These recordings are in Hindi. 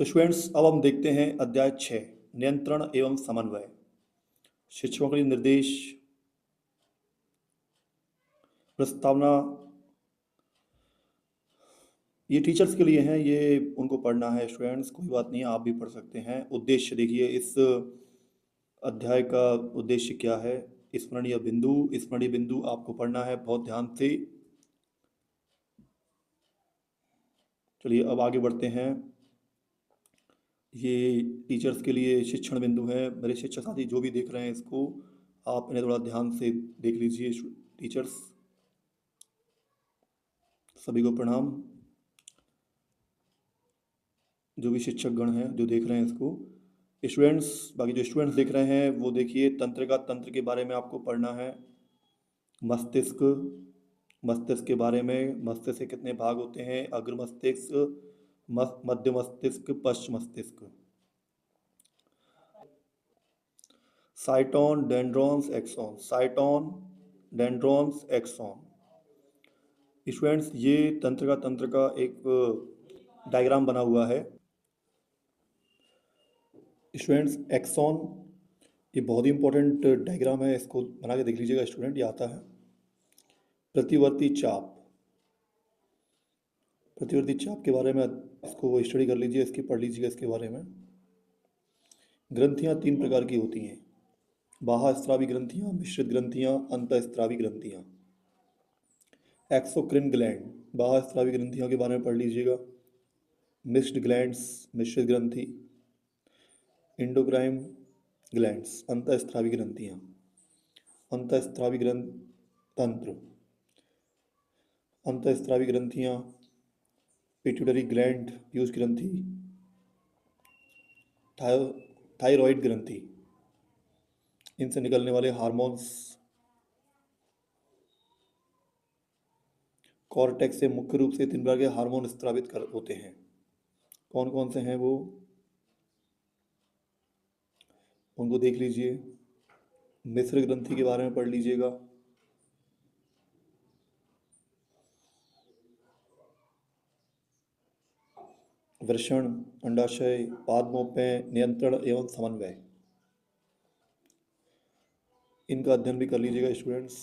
तो स्टूडेंट्स अब हम देखते हैं अध्याय 6 नियंत्रण एवं समन्वय। शिक्षकों के लिए निर्देश, प्रस्तावना। ये टीचर्स के लिए हैं, ये उनको पढ़ना है स्टूडेंट्स, कोई बात नहीं है, आप भी पढ़ सकते हैं। उद्देश्य देखिए, इस अध्याय का उद्देश्य क्या है। स्मरणीय बिंदु आपको पढ़ना है बहुत ध्यान से। चलिए अब आगे बढ़ते हैं। ये टीचर्स के लिए शिक्षण बिंदु है। मेरे शिक्षक साथी जो भी देख रहे हैं इसको, आप इन्हें थोड़ा ध्यान से देख लीजिए। टीचर्स सभी को प्रणाम। जो भी शिक्षक गण हैं जो देख रहे हैं इसको, स्टूडेंट्स, बाकी जो स्टूडेंट्स देख रहे हैं वो देखिए, तंत्र के बारे में आपको पढ़ना है। मस्तिष्क, मस्तिष्क के बारे में, मस्तिष्क के कितने भाग होते हैं, अग्र मस्तिष्क, मध्य मस्तिष्क, पश्च मस्तिष्क। Cyton, dendrons, axon. Cyton, dendrons, axon. Students ये तंत्र का एक डायग्राम बना हुआ है। स्टूडेंट्स एक्सॉन, ये बहुत ही इंपॉर्टेंट डायग्राम है, इसको बना के देख लीजिएगा स्टूडेंट, ये आता है। प्रतिवर्ती चाप, प्रतिवर्ती चाप के बारे में इसको स्टडी कर लीजिए, इसकी पढ़ लीजिएगा इसके बारे में। ग्रंथियाँ 3 प्रकार की होती हैं, बाह्यस्रावी ग्रंथियाँ, मिश्रित ग्रंथियाँ, अंतःस्रावी ग्रंथियाँ। एक्सोक्रिन ग्लैंड, बाह्यस्रावी ग्रंथियों के बारे में पढ़ लीजिएगा। मिक्स्ड ग्लैंड्स, मिश्रित ग्रंथि। Endocrine glands, अंतःस्रावी ग्रंथियाँ। अंतःस्रावी तंत्र, अंतःस्रावी ग्रंथियाँ, पिट्यूटरी ग्लैंड, पीयूष ग्रंथि, थायराइड ग्रंथि, इनसे निकलने वाले हार्मोन्स। कॉर्टेक्स से मुख्य रूप से 3 प्रकार के हार्मोन स्रावित होते हैं। कौन कौन से हैं वो, उनको देख लीजिए। मिश्र ग्रंथि के बारे में पढ़ लीजिएगा। वृषण, अंडाशय, पादमोपय, नियंत्रण एवं समन्वय, इनका अध्ययन भी कर लीजिएगा स्टूडेंट्स।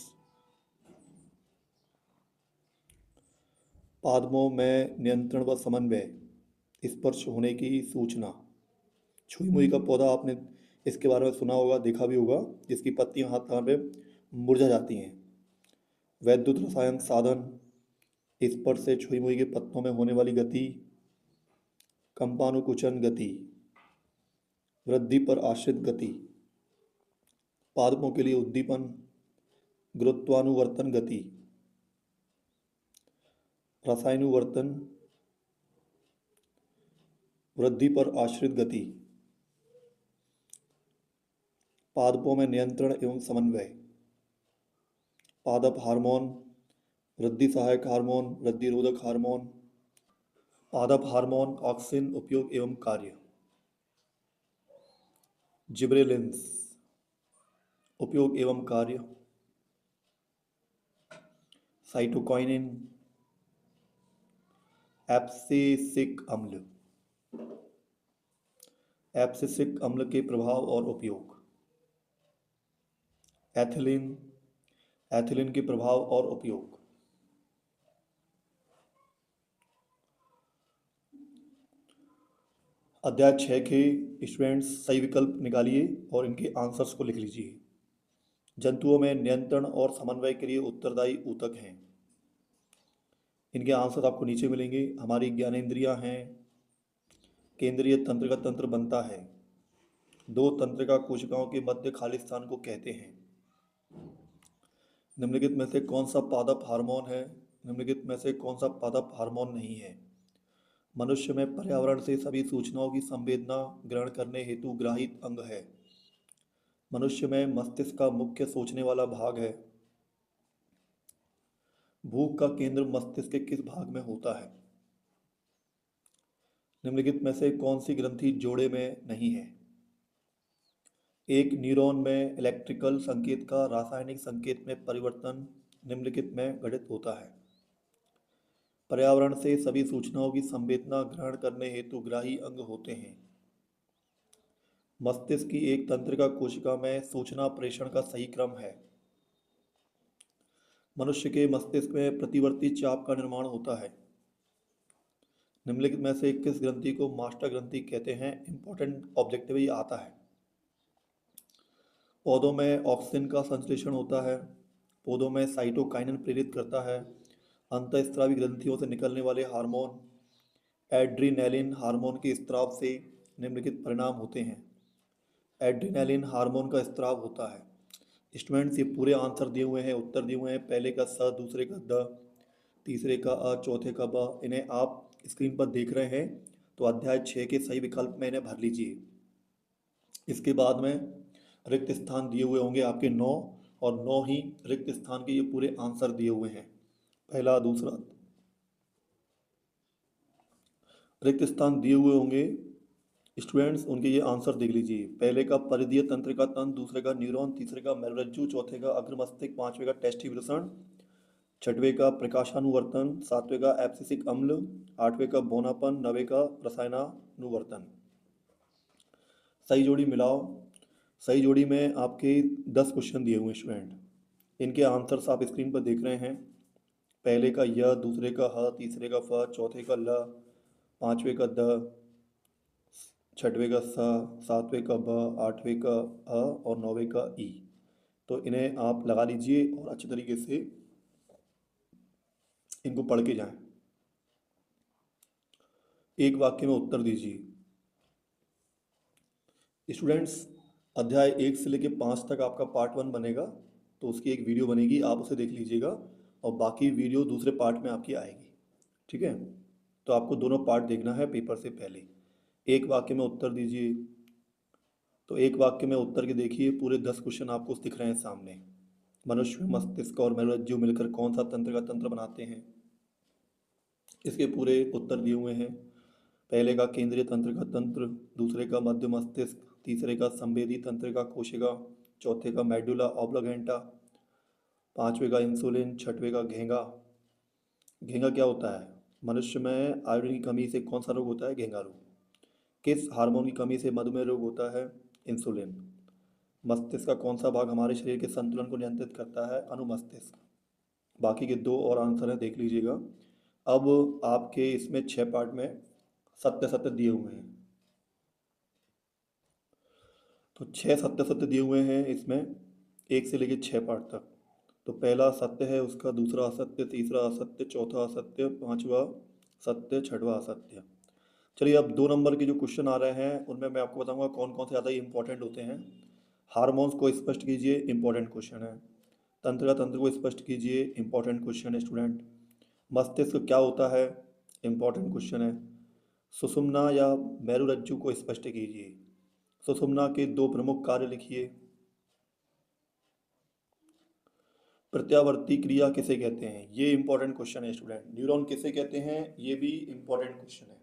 पादमों में नियंत्रण व समन्वय, स्पर्श होने की सूचना। छुई मुई का पौधा आपने इसके बारे में सुना होगा, देखा भी होगा, जिसकी पत्तियां हाथ पे मुरझा जाती हैं। वैद्युत रसायन साधन, स्पर्श से छुई मुई के पत्तों में होने वाली गति। कंपानुकुचन गति, वृद्धि पर आश्रित गति। पादपों के लिए उद्दीपन, गुरुत्वानुवर्तन गति। रसायनुवर्तन, वृद्धि पर आश्रित गति। पादपों में नियंत्रण एवं समन्वय। पादप हार्मोन, वृद्धि सहायक हार्मोन, वृद्धि रोधक हार्मोन। पादप हार्मोन, ऑक्सिन, उपयोग एवं कार्य। जिब्रेलिन्स, उपयोग एवं कार्य। साइटोकाइनिन, एब्सिसिक अम्ल, एब्सिसिक अम्ल के प्रभाव और उपयोग। एथिलीन, एथिलीन के प्रभाव और उपयोग। अध्याय 6 के स्टूडेंट्स सही विकल्प निकालिए और इनके आंसर्स को लिख लीजिए। जंतुओं में नियंत्रण और समन्वय के लिए उत्तरदायी ऊतक हैं। इनके आंसर आपको नीचे मिलेंगे। हमारी ज्ञानेंद्रियां हैं। केंद्रीय तंत्र का तंत्र बनता है। 2 तंत्रिका कोशिकाओं के मध्य खाली स्थान को कहते हैं। निम्नलिखित में से कौन सा पादप हार्मोन है, निम्नलिखित में से कौन सा पादप हार्मोन नहीं है। मनुष्य में पर्यावरण से सभी सूचनाओं की संवेदना ग्रहण करने हेतु ग्राहित अंग है। मनुष्य में मस्तिष्क का मुख्य सोचने वाला भाग है। भूख का केंद्र मस्तिष्क के किस भाग में होता है। निम्नलिखित में से कौन सी ग्रंथि जोड़े में नहीं है। एक न्यूरॉन में इलेक्ट्रिकल संकेत का रासायनिक संकेत में परिवर्तन निम्नलिखित में घटित होता है। पर्यावरण से सभी सूचनाओं की संवेदना ग्रहण करने हेतु ग्राही अंग होते हैं। मस्तिष्क की एक तंत्रिका कोशिका में सूचना प्रेषण का सही क्रम है। मनुष्य के मस्तिष्क में प्रतिवर्ती चाप का निर्माण होता है। निम्नलिखित में से किस ग्रंथि को मास्टर ग्रंथि कहते हैं? इंपॉर्टेंट ऑब्जेक्टिव ये आता है। पौधों में ऑक्सीजन का संश्लेषण होता है। पौधों में साइटोकाइनिन प्रेरित करता है। अंतःस्रावी ग्रंथियों से निकलने वाले हार्मोन एड्रीनैलिन हार्मोन के स्त्राव से निम्नलिखित परिणाम होते हैं। एड्रीनैलिन हार्मोन का स्त्राव होता है। स्टूडेंट्स ये पूरे आंसर दिए हुए हैं, उत्तर दिए हुए हैं। पहले का स, दूसरे का द, तीसरे का अ, चौथे का ब। इन्हें आप स्क्रीन पर देख रहे हैं तो अध्याय 6 के सही विकल्प में इन्हें भर लीजिए। इसके बाद में रिक्त स्थान दिए हुए होंगे आपके 9 और 9 ही रिक्त स्थान के ये पूरे आंसर दिए हुए हैं। पहला, दूसरा रिक्त स्थान दिए हुए होंगे स्टूडेंट्स, उनके ये आंसर देख लीजिए। पहले का परिधीय तंत्रिका तंत्र, दूसरे का न्यूरॉन, तीसरे का मेरुरज्जु, चौथे का अग्र मस्तिष्क, पांचवे का टेस्टिवृषण, छठवें का प्रकाशानुवर्तन, सातवें का एब्सिसिक अम्ल, आठवें का बोनापन, नवे का रसायनानुवर्तन। सही जोड़ी मिलाओ। सही जोड़ी में आपके 10 क्वेश्चन दिए हुए स्टूडेंट। इनके आंसर्स आप स्क्रीन पर देख रहे हैं। पहले का य, दूसरे का ह, तीसरे का फ, चौथे का ल, पांचवे का द, छठवें का स, सातवें का ब, आठवें का अ और नौवें का ई। तो इन्हें आप लगा लीजिए और अच्छे तरीके से इनको पढ़ के जाएं। एक वाक्य में उत्तर दीजिए। स्टूडेंट्स, अध्याय 1 से लेकर 5 तक आपका पार्ट 1 बनेगा, तो उसकी एक वीडियो बनेगी, आप उसे देख लीजिएगा और बाकी वीडियो दूसरे पार्ट में आपकी आएगी। ठीक है, तो आपको दोनों पार्ट देखना है पेपर से पहले। एक वाक्य में उत्तर दीजिए। तो एक वाक्य में उत्तर के देखिए, पूरे 10 क्वेश्चन आपको दिख रहे हैं सामने। मनुष्य में मस्तिष्क और मेरुरज्जु मिलकर कौन सा तंत्र का तंत्र बनाते हैं? इसके पूरे उत्तर दिए हुए हैं। पहले का केंद्रीय तंत्र का तंत्र, दूसरे का मध्य मस्तिष्क, तीसरे का संवेदी तंत्र का कोशिका, चौथे का मेडुला ऑब्लिगेंटा, पांचवे का इंसुलिन, छठवें का घेंगा। घेंगा क्या होता है? मनुष्य में आयोडीन की कमी से कौन सा रोग होता है? घेंगा रोग। किस हार्मोन की कमी से मधुमेह रोग होता है? इंसुलिन। मस्तिष्क का कौन सा भाग हमारे शरीर के संतुलन को नियंत्रित करता है? अनुमस्तिष्क। बाकी के 2 और आंसर हैं, देख लीजिएगा। अब आपके इसमें 6 पार्ट में सत्य सत्य दिए हुए हैं। तो 6 सत्य सत्य दिए हुए हैं इसमें, 1 से लेकर 6 पार्ट तक। तो पहला सत्य है उसका, दूसरा असत्य, तीसरा असत्य, चौथा असत्य, पांचवा सत्य, छठवा असत्य। चलिए, अब 2 नंबर के जो क्वेश्चन आ रहे हैं उनमें मैं आपको बताऊंगा कौन कौन से ज़्यादा इंपॉर्टेंट होते हैं। हार्मोन्स को स्पष्ट कीजिए, इंपॉर्टेंट क्वेश्चन है। तंत्र का तंत्र को स्पष्ट कीजिए, इंपॉर्टेंट क्वेश्चन है स्टूडेंट। मस्तिष्क क्या होता है? इंपॉर्टेंट क्वेश्चन है। सुषुम्ना या मेरुरज्जु को स्पष्ट कीजिए। सुषुम्ना के 2 प्रमुख कार्य लिखिए। प्रत्यावर्ती क्रिया किसे कहते हैं? ये इंपॉर्टेंट क्वेश्चन है स्टूडेंट। न्यूरॉन किसे कहते हैं? ये भी इंपॉर्टेंट क्वेश्चन है।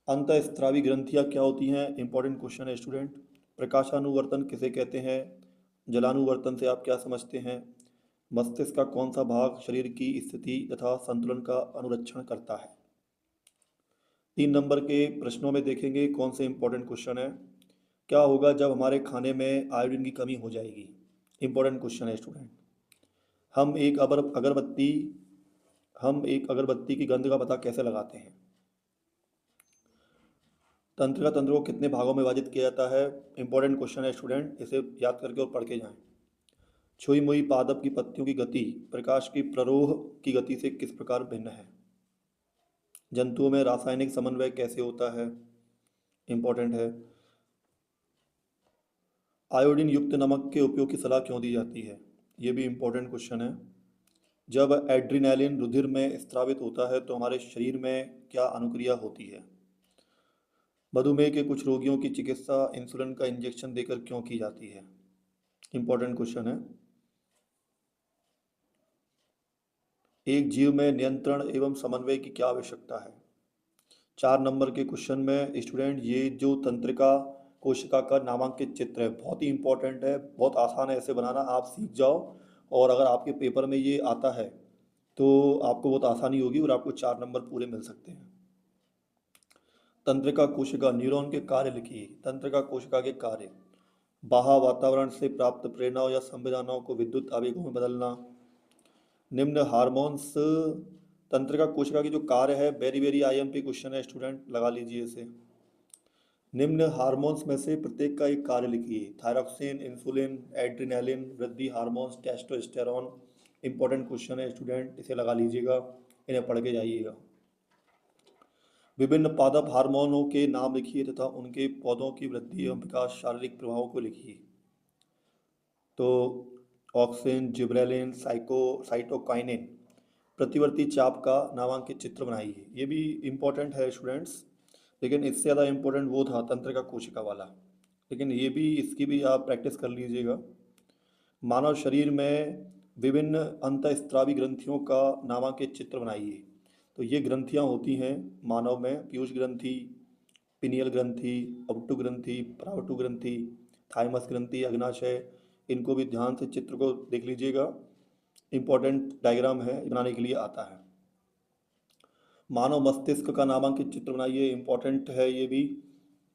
अंतःस्रावी ग्रंथियां क्या होती हैं? इंपॉर्टेंट क्वेश्चन है स्टूडेंट। प्रकाशानुवर्तन किसे कहते हैं? जलानुवर्तन से आप क्या समझते हैं? मस्तिष्क का कौन सा भाग शरीर की स्थिति तथा संतुलन का अनुरक्षण करता है? 3 नंबर के प्रश्नों में देखेंगे कौन से इंपॉर्टेंट क्वेश्चन है। क्या होगा जब हमारे खाने में आयोडीन की कमी हो जाएगी? इंपॉर्टेंट क्वेश्चन है स्टूडेंट। हम एक अगरबत्ती हम एक अगरबत्ती की गंध का पता कैसे लगाते हैं? तंत्रिका तंत्र को कितने भागों में विभाजित किया जाता है? इंपॉर्टेंट क्वेश्चन है स्टूडेंट, इसे याद करके और पढ़ के जाएं। छुई मुई पादप की पत्तियों की गति प्रकाश की प्ररोह की गति से किस प्रकार भिन्न है? जंतुओं में रासायनिक समन्वय कैसे होता है? इंपॉर्टेंट है। आयोडीन युक्त नमक के उपयोग की सलाह क्यों दी जाती है? ये भी इंपॉर्टेंट क्वेश्चन है। जब एड्रीनैलिन रुधिर में स्रावित होता है तो हमारे शरीर में क्या अनुक्रिया होती है? मधुमेह के कुछ रोगियों की चिकित्सा इंसुलिन का इंजेक्शन देकर क्यों की जाती है? इंपॉर्टेंट क्वेश्चन है। एक जीव में नियंत्रण एवं समन्वय की क्या आवश्यकता है? 4 नंबर के क्वेश्चन में स्टूडेंट, ये जो तंत्रिका कोशिका का नामांकित चित्र है बहुत ही इंपॉर्टेंट है, बहुत आसान है ऐसे बनाना, आप सीख जाओ। और अगर आपके पेपर में ये आता है तो आपको बहुत आसानी होगी और आपको 4 नंबर पूरे मिल सकते हैं। तंत्रिका कोशिका, न्यूरॉन के कार्य लिखिए। तंत्रिका कोशिका के कार्य: बाह्य वातावरण से प्राप्त प्रेरणाओं या संवेदनाओं को विद्युत आवेगों में बदलना। निम्न हार्मोन्स, तंत्रिका कोशिका की जो कार्य है, वेरी वेरी आईएमपी क्वेश्चन है स्टूडेंट, लगा लीजिए इसे। निम्न हार्मोन्स में से प्रत्येक का एक कार्य लिखिए। थायरॉक्सिन, इंसुलिन, एड्रिनालिन, वृद्धि हार्मोन्स, टेस्टोस्टेरोन। इंपॉर्टेंट क्वेश्चन है स्टूडेंट, इसे लगा लीजिएगा, इन्हें पढ़ के जाइएगा। विभिन्न पादप हार्मोनों के नाम लिखिए तथा उनके पौधों की वृद्धि एवं विकास शारीरिक प्रभावों को लिखिए। तो ऑक्सिन, जिब्रेलिन, साइटोकाइनिन। प्रतिवर्ती चाप का नामांकित चित्र बनाइए। ये भी इम्पोर्टेंट है स्टूडेंट्स, लेकिन इससे ज़्यादा इम्पोर्टेंट वो था तंत्रिका कोशिका वाला, लेकिन ये भी, इसकी भी आप प्रैक्टिस कर लीजिएगा। मानव शरीर में विभिन्न अंतःस्रावी ग्रंथियों का नामांकित चित्र बनाइए। तो ये ग्रंथियाँ होती हैं मानव में: पीयूष ग्रंथि, पिनियल ग्रंथि, अवटु ग्रंथि, प्रावटु ग्रंथि, थाइमस ग्रंथि, अग्नाशय। इनको भी ध्यान से चित्र को देख लीजिएगा, इम्पोर्टेंट डायग्राम है, बनाने के लिए आता है। मानव मस्तिष्क का नामांकित चित्र बनाइए, इम्पोर्टेंट है ये भी,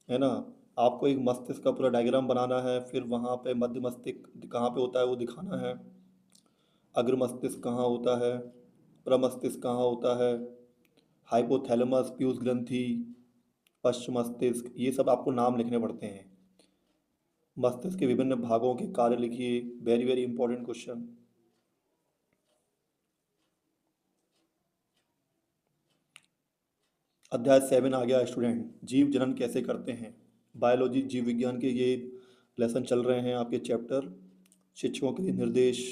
है ना। आपको एक मस्तिष्क का पूरा डायग्राम बनाना है, फिर वहाँ पे मध्य मस्तिष्क कहाँ पे होता है वो दिखाना है, अग्र मस्तिष्क कहाँ होता है, प्रमस्तिष्क कहाँ होता है, हाइपोथैलेमस, पीयूष ग्रंथि, पश्च मस्तिष्क, ये सब आपको नाम लिखने पड़ते हैं। मस्तिष्क के विभिन्न भागों के कार्य लिखिए, वेरी वेरी इंपॉर्टेंट क्वेश्चन। अध्याय 7 आ गया स्टूडेंट, जीव जनन कैसे करते हैं। बायोलॉजी, जीव विज्ञान के ये लेसन चल रहे हैं आपके चैप्टर। शिक्षकों के लिए निर्देश,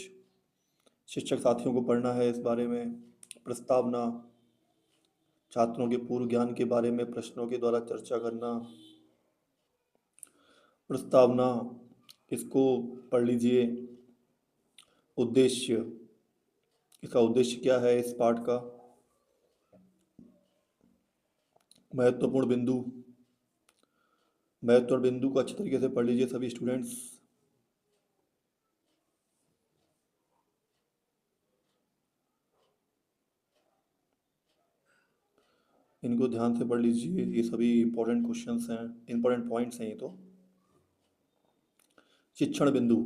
शिक्षक साथियों को पढ़ना है इस बारे में। प्रस्तावना, छात्रों के पूर्व ज्ञान के बारे में प्रश्नों के द्वारा चर्चा करना। प्रस्तावना, इसको पढ़ लीजिए। उद्देश्य, इसका उद्देश्य क्या है इस पाठ का। महत्वपूर्ण बिंदु, महत्वपूर्ण बिंदु को अच्छी तरीके से पढ़ लीजिए सभी स्टूडेंट्स। इनको ध्यान से पढ़ लीजिए, ये सभी इंपॉर्टेंट क्वेश्चंस हैं, इंपॉर्टेंट पॉइंट्स हैं ये तो। शिक्षण बिंदु: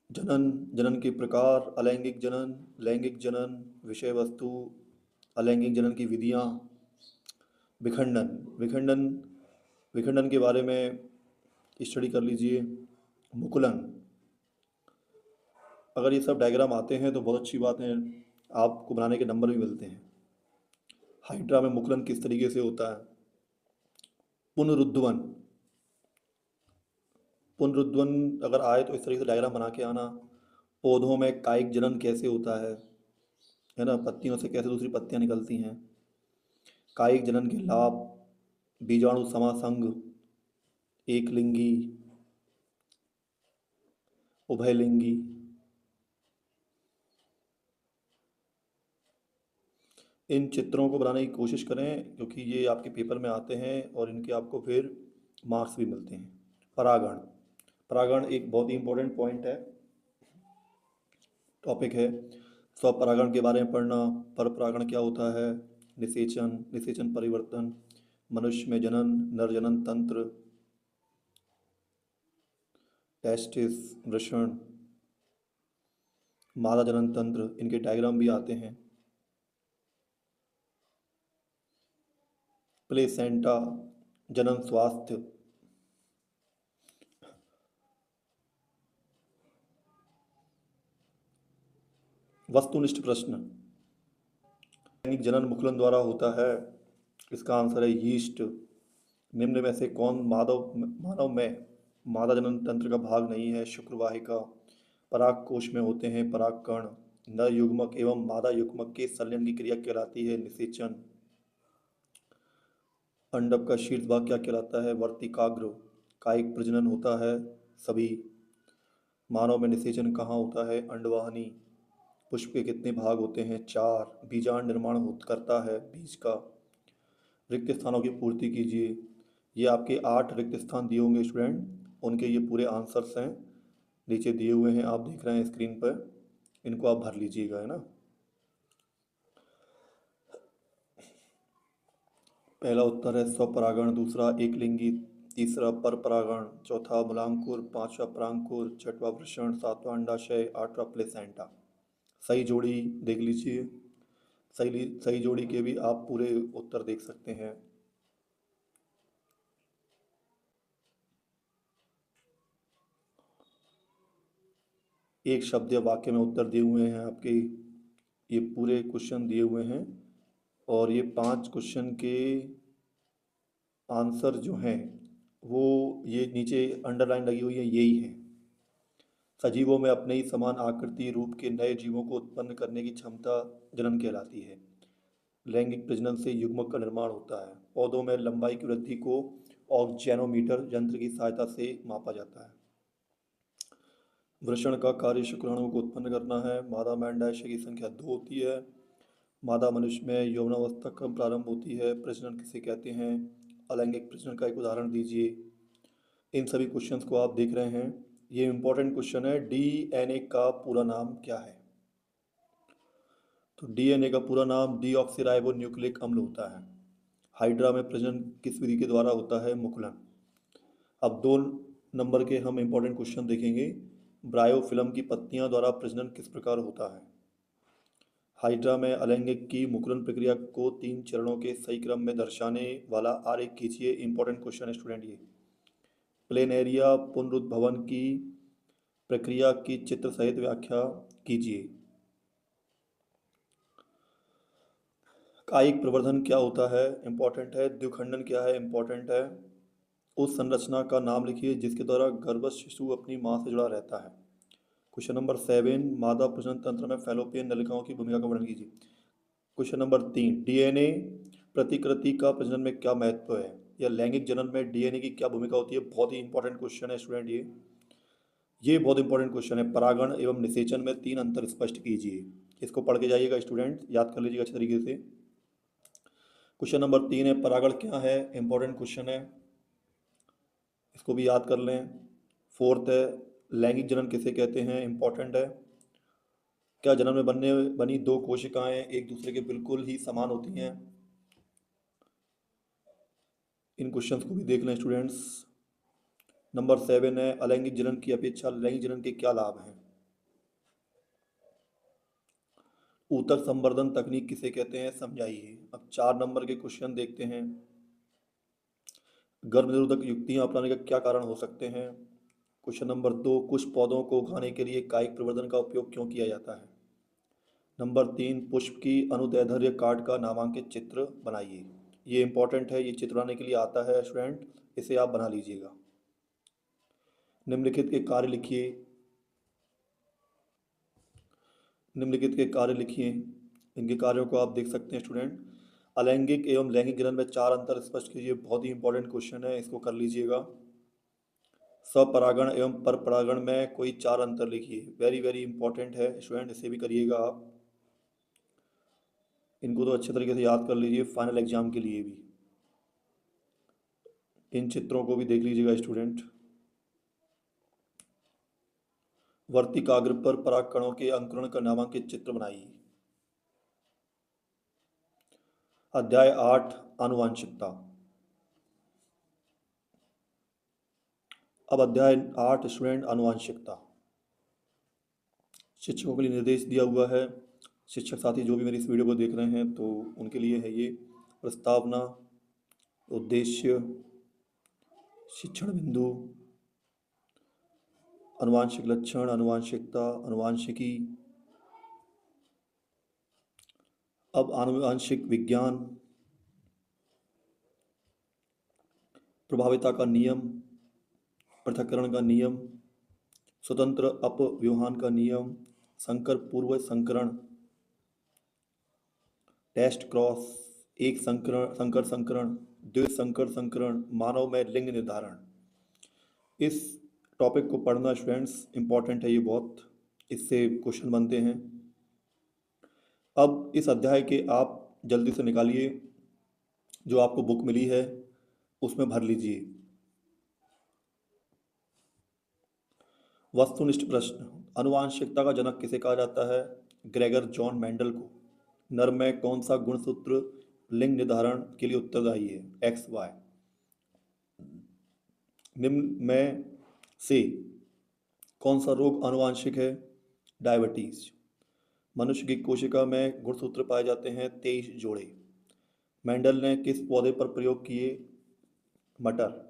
जनन, जनन के प्रकार, अलैंगिक जनन, लैंगिक जनन, विषय वस्तु, अलैंगिक जनन की विधियाँ। विखंडन, विखंडन, विखंडन के बारे में स्टडी कर लीजिए। मुकुलन, अगर ये सब डायग्राम आते हैं तो बहुत अच्छी बात है, आपको बनाने के नंबर भी मिलते हैं। हाइड्रा में मुकुलन किस तरीके से होता है। पुनरुद्वन, पुनरुद्वन अगर आए तो इस तरीके से डायग्राम बना के आना। पौधों में कायिक जनन कैसे होता है ना, पत्तियों से कैसे दूसरी पत्तियां निकलती हैं। कायिक जनन के लाभ: बीजाणु समासंग, एकलिंगी, उभयलिंगी। इन चित्रों को बनाने की कोशिश करें क्योंकि ये आपके पेपर में आते हैं और इनके आपको फिर मार्क्स भी मिलते हैं। परागण, परागण एक बहुत ही इंपॉर्टेंट पॉइंट है, टॉपिक है। स्वपरागण के बारे में पढ़ना। पर परागण क्या होता है। निषेचन, निषेचन परिवर्तन, मनुष्य में जनन, नर जनन तंत्र, टेस्टिस, वृषण, मादा जनन तंत्र, इनके डायग्राम भी आते हैं। प्लेसेंटा, जनन स्वास्थ्य। वस्तुनिष्ठ प्रश्न: लैंगिक जनन मुकुलन द्वारा होता है, इसका आंसर है यीस्ट। निम्न में से कौन मानव में मादा जनन तंत्र का भाग नहीं है। शुक्रवाहिका। पराग कोश में होते हैं परागकण। नर युग्मक एवं मादा युग्मक के संलयन की क्रिया कहलाती है निषेचन। अंडक का शीर्ष भाग क्या कहलाता है। वर्तिकाग्र। कायिक प्रजनन होता है सभी। मानव में निषेचन कहाँ होता है। अंडवाहिनी। पुष्प के कितने भाग होते हैं। 4। बीजांड निर्माण करता है बीज का। रिक्त स्थानों की पूर्ति कीजिए। ये आपके 8 रिक्त स्थान दिए होंगे स्टूडेंट, उनके ये पूरे आंसर्स हैं, नीचे दिए हुए हैं, आप देख रहे हैं स्क्रीन पर, इनको आप भर लीजिएगा, है ना। पहला उत्तर है स्वपरागण, दूसरा एकलिंगी, तीसरा परपरागण, चौथा मूलांकुर, पांचवा परांकुर, छठवा वृषण, सातवां अंडाशय, आठवां प्लेसेंटा। सही जोड़ी देख लीजिए, सही जोड़ी के भी आप पूरे उत्तर देख सकते हैं। एक शब्द या वाक्य में उत्तर दिए हुए हैं आपके, ये पूरे क्वेश्चन दिए हुए हैं और ये 5 क्वेश्चन के आंसर जो हैं वो ये नीचे अंडरलाइन लगी हुई है, यही है। सजीवों में अपने ही समान आकृति रूप के नए जीवों को उत्पन्न करने की क्षमता जनन कहलाती है। लैंगिक प्रजनन से युग्मक का निर्माण होता है। पौधों में लंबाई की वृद्धि को ऑक्जेनोमीटर यंत्र की सहायता से मापा जाता है। वृषण का कार्य शुक्राणुओं को उत्पन्न करना है। मादा में अंडाशय की संख्या 2 होती है। मादा मनुष्य में यौनावस्था कब प्रारंभ होती है? प्रजनन किसे कहते हैं? अलैंगिक प्रजनन का एक उदाहरण दीजिए। इन सभी क्वेश्चंस को आप देख रहे हैं। ये इंपॉर्टेंट क्वेश्चन है, डीएनए का पूरा नाम क्या है? तो डीएनए का पूरा नाम डीऑक्सीराइबो न्यूक्लिक अम्ल होता है। हाइड्रा में प्रजनन किस विधि के द्वारा होता है? मुकुलन। अब 2 नंबर के हम इंपॉर्टेंट क्वेश्चन देखेंगे। ब्रायोफिल्म की पत्तियां द्वारा प्रजनन किस प्रकार होता है? हाइड्रा में अलैंगिक की मुकुलन प्रक्रिया को 3 चरणों के सही क्रम में दर्शाने वाला आरेख खींचिए। इंपॉर्टेंट क्वेश्चन है स्टूडेंट ये। प्लेनेरिया पुनरुद्भवन की प्रक्रिया की चित्र सहित व्याख्या कीजिए। कायिक प्रवर्धन क्या होता है? इंपॉर्टेंट है। द्विखंडन क्या है? इंपॉर्टेंट है। उस संरचना का नाम लिखिए जिसके द्वारा गर्भस्थ शिशु अपनी मां से जुड़ा रहता है। क्वेश्चन नंबर 7, मादा प्रजनन तंत्र में फैलोपियन नलिकाओं की भूमिका का वर्णन कीजिए। क्वेश्चन नंबर 3, डीएनए प्रतिकृति का प्रजनन में क्या महत्व है? या लैंगिक जनन में डीएनए की क्या भूमिका होती है? बहुत ही इंपॉर्टेंट क्वेश्चन है स्टूडेंट ये बहुत इंपॉर्टेंट क्वेश्चन है। परागण एवं निषेचन में 3 अंतर स्पष्ट कीजिए। इसको पढ़ के जाइएगा स्टूडेंट, याद कर लीजिएगा अच्छे तरीके से। क्वेश्चन नंबर 3 है, परागण क्या है? इंपॉर्टेंट क्वेश्चन है, इसको भी याद कर लें। 4th है, लैंगिक जनन किसे कहते हैं? इंपॉर्टेंट है। क्या जन्म में बनी 2 कोशिकाएं एक दूसरे के बिल्कुल ही समान होती हैं? इन क्वेश्चंस को भी देख लें स्टूडेंट्स। नंबर 7 है, अलैंगिक जनन की अपेक्षा लैंगिक जनन के क्या लाभ हैं? ऊतक संवर्धन तकनीक किसे कहते हैं? समझाइए। अब 4 नंबर के क्वेश्चन देखते हैं। गर्भ निरोधक युक्तियां अपनाने का क्या कारण हो सकते हैं? क्वेश्चन नंबर 2, कुछ पौधों को उगाने के लिए कायिक प्रवर्धन का उपयोग क्यों किया जाता है? नंबर 3, पुष्प की अनुदैर्ध्य काट का नामांकित चित्र बनाइए। ये इंपॉर्टेंट है, ये चित्र बनाने के लिए आता है स्टूडेंट, इसे आप बना लीजिएगा। निम्नलिखित के कार्य लिखिए। निम्नलिखित के कार्य लिखिए। इनके कार्यों को आप देख सकते हैं स्टूडेंट। अलैंगिक एवं लैंगिक जनन में 4 अंतर स्पष्ट कीजिए। बहुत ही इंपॉर्टेंट क्वेश्चन है, इसको कर लीजिएगा। स्वपरागण एवं परपरागण में कोई 4 अंतर लिखिए। वेरी वेरी इंपॉर्टेंट है स्टूडेंट, इसे भी करिएगा आप। इनको तो अच्छे तरीके से याद कर लीजिए फाइनल एग्जाम के लिए भी। इन चित्रों को भी देख लीजिएगा स्टूडेंट। वर्तिकाग्र पर परागकणों के अंकुरण का नामांकित चित्र बनाइए। अध्याय 8, आनुवांशिकता। अब अध्याय 8 स्टूडेंट, आनुवांशिकता। शिक्षकों के लिए निर्देश दिया हुआ है। शिक्षक साथी जो भी मेरी इस वीडियो को देख रहे हैं तो उनके लिए है ये। प्रस्तावना, उद्देश्य, शिक्षण बिंदु, अनुवांशिक लक्षण, अनुवांशिकता, अनुवांशिकी। अब आनुवांशिक विज्ञान, प्रभाविता का नियम, पृथक्करण का नियम, स्वतंत्र अपव्यूहान का नियम, संकर पूर्व संकरण, टेस्ट क्रॉस, एक संकर संकरण, द्विसंकर संकरण, मानव में लिंग निर्धारण। इस टॉपिक को पढ़ना स्टूडेंट्स इंपॉर्टेंट है ये बहुत, इससे क्वेश्चन बनते हैं। अब इस अध्याय के आप जल्दी से निकालिए, जो आपको बुक मिली है उसमें भर लीजिए। वस्तुनिष्ठ प्रश्न, अनुवांशिकता का जनक किसे कहा जाता है? ग्रेगर जॉन मेंडल को। नर में कौन सा गुणसूत्र लिंग निर्धारण के लिए उत्तरदायी है? X Y. निम्न में से कौन सा रोग आनुवांशिक है? डायबिटीज। मनुष्य की कोशिका में गुणसूत्र पाए जाते हैं 23 जोड़े। मेंडल ने किस पौधे पर प्रयोग किए? मटर।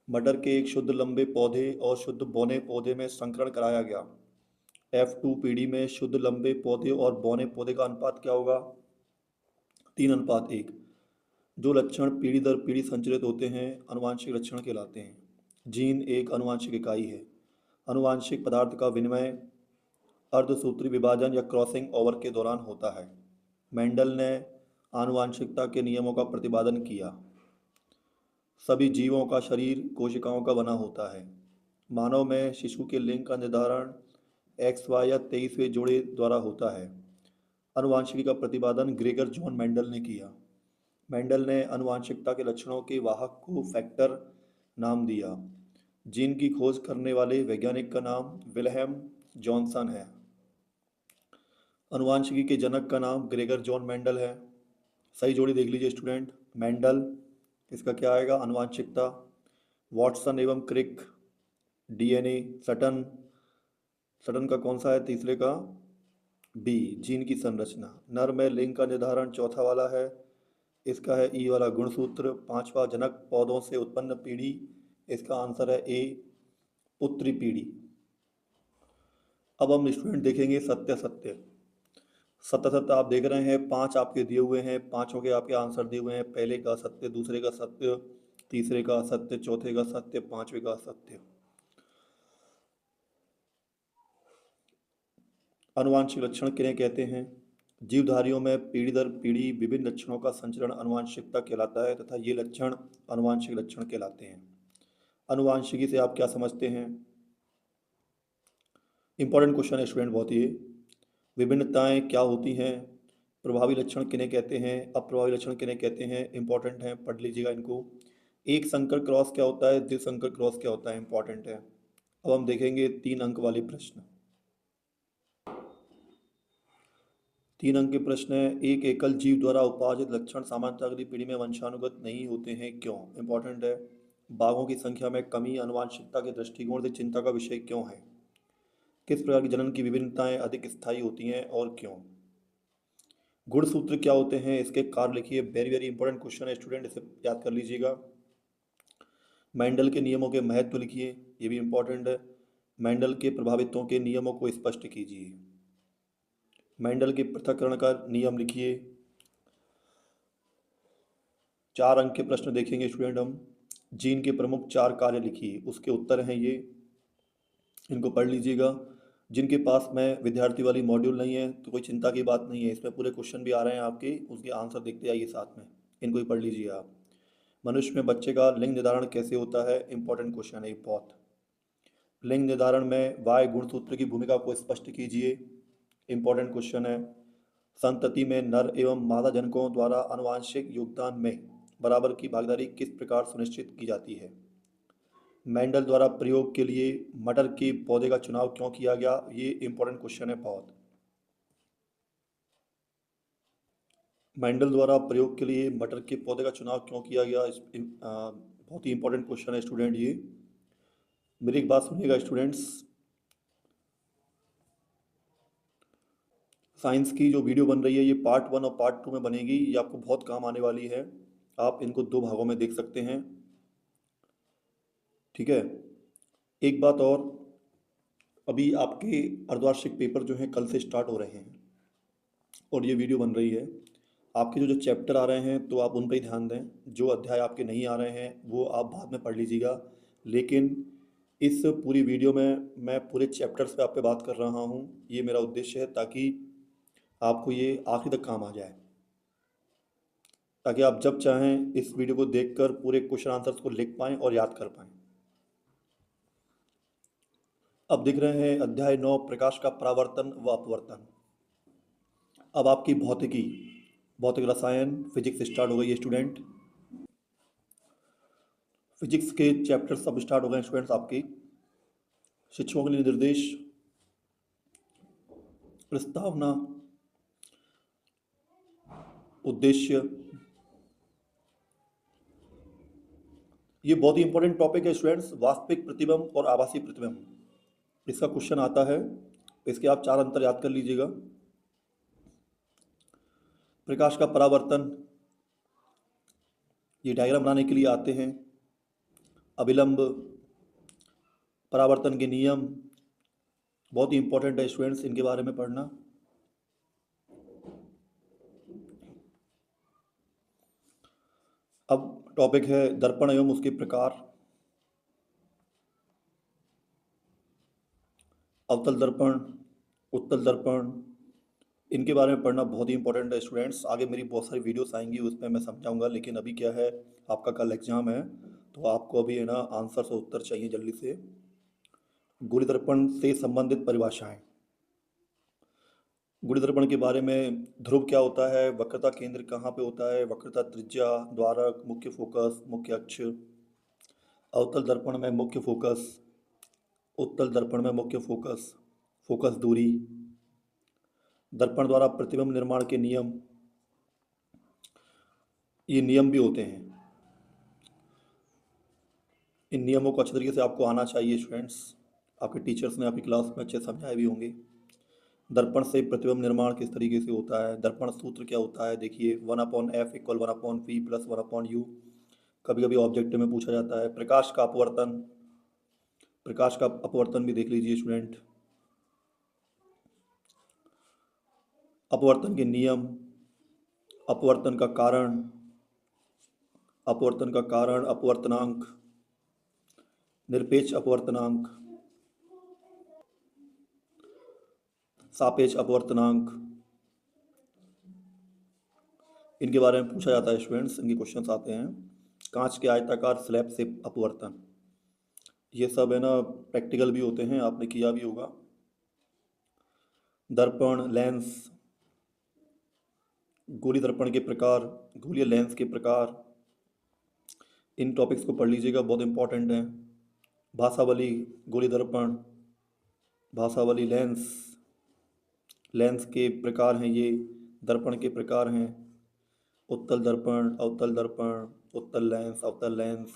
मटर के एक शुद्ध लंबे पौधे और शुद्ध बौने पौधे में संकरण कराया गया। F2 पीढ़ी में शुद्ध लंबे पौधे और बौने पौधे का अनुपात क्या होगा? 3:1। जो लक्षण पीढ़ी दर पीढ़ी संचरित होते हैं आनुवांशिक लक्षण कहलाते हैं। जीन एक आनुवांशिक इकाई है। आनुवांशिक पदार्थ का विनिमय अर्धसूत्री विभाजन या क्रॉसिंग ओवर के दौरान होता है। मेंडल ने आनुवांशिकता के नियमों का प्रतिपादन किया। सभी जीवों का शरीर कोशिकाओं का बना होता है। मानव में शिशु के लिंग का निर्धारण एक्स वाई या 23वें जोड़े द्वारा होता है। आनुवांशिकी का प्रतिपादन ग्रेगर जॉन मेंडल ने किया। मेंडल ने आनुवांशिकता के लक्षणों के वाहक को फैक्टर नाम दिया। जीन की खोज करने वाले वैज्ञानिक का नाम विल्हेम जॉनसन है। आनुवांशिकी के जनक का नाम ग्रेगर जॉन मेंडल है। सही जोड़ी देख लीजिए स्टूडेंट। मेंडल, इसका क्या आएगा? आनुवांशिकता। वॉटसन एवं क्रिक डीएनए। सटन, सटन का कौन सा है? तीसरे का बी, जीन की संरचना। नर में लिंग का निर्धारण चौथा वाला है, इसका है ई वाला गुणसूत्र। पांचवा जनक पौधों से उत्पन्न पीढ़ी, इसका आंसर है ए, उत्तरी पीढ़ी। अब हम स्टूडेंट देखेंगे सत्य सत्य। सत्य सत्य आप देख रहे हैं, 5 आपके दिए हुए हैं, पांचों के आपके आंसर दिए हुए हैं। पहले का सत्य, दूसरे का सत्य, तीसरे का सत्य, चौथे का सत्य, पांचवे का सत्य। आनुवांशिक लक्षण किन्हें कहते हैं? जीवधारियों में पीढ़ी दर पीढ़ी विभिन्न लक्षणों का संचरण आनुवांशिकता कहलाता है तथा ये लक्षण आनुवांशिक लक्षण कहलाते हैं। आनुवांशिकी से आप क्या समझते हैं? इंपॉर्टेंट क्वेश्चन है स्टूडेंट बहुत ही। विभिन्नताएं क्या होती हैं? प्रभावी लक्षण किन्हें कहते हैं? अप्रभावी लक्षण किन्हें कहते हैं? इंपॉर्टेंट है, पढ़ लीजिएगा इनको। एक संकर क्रॉस क्या होता है? द्विसंकर क्रॉस क्या होता है? इंपॉर्टेंट है। अब हम देखेंगे 3 अंक वाले प्रश्न। 3 अंक के प्रश्न है, एक एकल जीव द्वारा उपार्जित लक्षण सामान्यतः अगली पीढ़ी में वंशानुगत नहीं होते हैं, क्यों? इंपॉर्टेंट है। बाघों की संख्या में कमी आनुवांशिकता के दृष्टिकोण से चिंता का विषय क्यों है? किस प्रकार की जनन की विभिन्नताएं अधिक स्थायी होती हैं और क्यों? गुणसूत्र क्या होते हैं? इसके कार्य लिखिए। वेरी वेरी इंपॉर्टेंट क्वेश्चन है स्टूडेंट, इसे याद कर लीजिएगा। मेंडल के नियमों के महत्व लिखिए, ये भी इंपॉर्टेंट है। मेंडल के प्रभावितों के नियमों को स्पष्ट कीजिए। मेंडल के पृथक्करण का नियम लिखिए। 4 अंक के प्रश्न देखेंगे स्टूडेंट हम। जीन के प्रमुख 4 कार्य लिखिए, उसके उत्तर हैं ये, इनको पढ़ लीजिएगा। जिनके पास में विद्यार्थी वाली मॉड्यूल नहीं है तो कोई चिंता की बात नहीं है, इसमें पूरे क्वेश्चन भी आ रहे हैं आपके, उसके आंसर देखते जाइए साथ में, इनको ही पढ़ लीजिए आप। मनुष्य में बच्चे का लिंग निर्धारण कैसे होता है? इंपॉर्टेंट क्वेश्चन है बहुत। लिंग निर्धारण में वाई गुणसूत्र की भूमिका को स्पष्ट कीजिए, इंपॉर्टेंट क्वेश्चन है। संतति में नर एवं मादा जनकों द्वारा आनुवांशिक योगदान में बराबर की भागीदारी किस प्रकार सुनिश्चित की जाती है? मेंडल द्वारा प्रयोग के लिए मटर के पौधे का चुनाव क्यों किया गया? ये इंपॉर्टेंट क्वेश्चन है बहुत। मेंडल द्वारा प्रयोग के लिए मटर के पौधे का चुनाव क्यों किया गया? बहुत ही इंपॉर्टेंट क्वेश्चन है स्टूडेंट ये। मेरी एक बात सुनिएगा स्टूडेंट्स, साइंस की जो वीडियो बन रही है ये पार्ट 1 और पार्ट 2 में बनेगी, ये आपको बहुत काम आने वाली है। आप इनको 2 भागों में देख सकते हैं, ठीक है। एक बात और, अभी आपके अर्धवार्षिक पेपर जो हैं कल से स्टार्ट हो रहे हैं और ये वीडियो बन रही है। आपके जो जो चैप्टर आ रहे हैं तो आप उन पर ही ध्यान दें, जो अध्याय आपके नहीं आ रहे हैं वो आप बाद में पढ़ लीजिएगा। लेकिन इस पूरी वीडियो में मैं पूरे चैप्टर्स पे आप पे बात कर रहा हूँ, ये मेरा उद्देश्य है ताकि आपको ये आखिरी तक काम आ जाए, ताकि आप जब चाहें इस वीडियो को देखकर पूरे क्वेश्चन आंसर्स को लिख पाएँ और याद कर पाएँ। अब दिख रहे हैं अध्याय 9, प्रकाश का परावर्तन व अपवर्तन। अब आपकी भौतिकी, भौतिक रसायन, फिजिक्स स्टार्ट हो गई है स्टूडेंट। फिजिक्स के चैप्टर सब स्टार्ट हो गए स्टूडेंट्स आपके। शिक्षकों के लिए निर्देश, प्रस्तावना, उद्देश्य। ये बहुत ही इंपॉर्टेंट टॉपिक है स्टूडेंट्स, वास्तविक प्रतिबिंब और आभासी प्रतिबिंब। इसका क्वेश्चन आता है, इसके आप 4 अंतर याद कर लीजिएगा। प्रकाश का परावर्तन, ये डायग्राम बनाने के लिए आते हैं। अभिलंब, परावर्तन के नियम, बहुत ही इंपॉर्टेंट है स्टूडेंट्स, इनके बारे में पढ़ना। अब टॉपिक है दर्पण एवं उसके प्रकार। अवतल दर्पण, उत्तल दर्पण, इनके बारे में पढ़ना बहुत ही इंपॉर्टेंट है स्टूडेंट्स। आगे मेरी बहुत सारी वीडियोस आएंगी, उसमें मैं समझाऊंगा, लेकिन अभी क्या है, आपका कल एग्जाम है, तो आपको अभी है ना आंसर से उत्तर चाहिए जल्दी से। गोली दर्पण से संबंधित परिभाषाएं। गोली दर्पण के बारे में, ध्रुव क्या होता है, वक्रता केंद्र कहाँ पे होता है, वक्रता त्रिज्या, द्वारक, मुख्य फोकस, मुख्य अक्ष। अवतल दर्पण में मुख्य फोकस, उत्तल दर्पण में मुख्य फोकस, फोकस दूरी। दर्पण द्वारा प्रतिबिंब निर्माण के नियम, ये नियम भी होते हैं। इन नियमों को अच्छे तरीके से आपको आना चाहिए स्टूडेंट्स, आपके टीचर्स ने आपकी क्लास में अच्छे समझाए भी होंगे। दर्पण से प्रतिबिंब निर्माण किस तरीके से होता है, दर्पण सूत्र क्या होता है, देखिए 1/f = 1/v + 1/u। कभी कभी ऑब्जेक्टिव में पूछा जाता है। प्रकाश का अपवर्तन, प्रकाश का अपवर्तन भी देख लीजिए स्टूडेंट। अपवर्तन के नियम, अपवर्तन का कारण, अपवर्तन का कारण, अपवर्तनांक, निरपेक्ष अपवर्तनांक, सापेक्ष अपवर्तनांक, इनके बारे में पूछा जाता है स्टूडेंट्स, इनके क्वेश्चंस आते हैं। कांच के आयताकार स्लैब से अपवर्तन, ये सब है ना प्रैक्टिकल भी होते हैं, आपने किया भी होगा। दर्पण, लेंस, गोली दर्पण के प्रकार, गोलीय लेंस के प्रकार, इन टॉपिक्स को पढ़ लीजिएगा, बहुत इंपॉर्टेंट हैं। भाषावली, गोली दर्पण, भाषावली, लेंस, लेंस के प्रकार हैं ये, दर्पण के प्रकार हैं। उत्तल दर्पण, अवतल दर्पण, उत्तल लेंस, अवतल लेंस।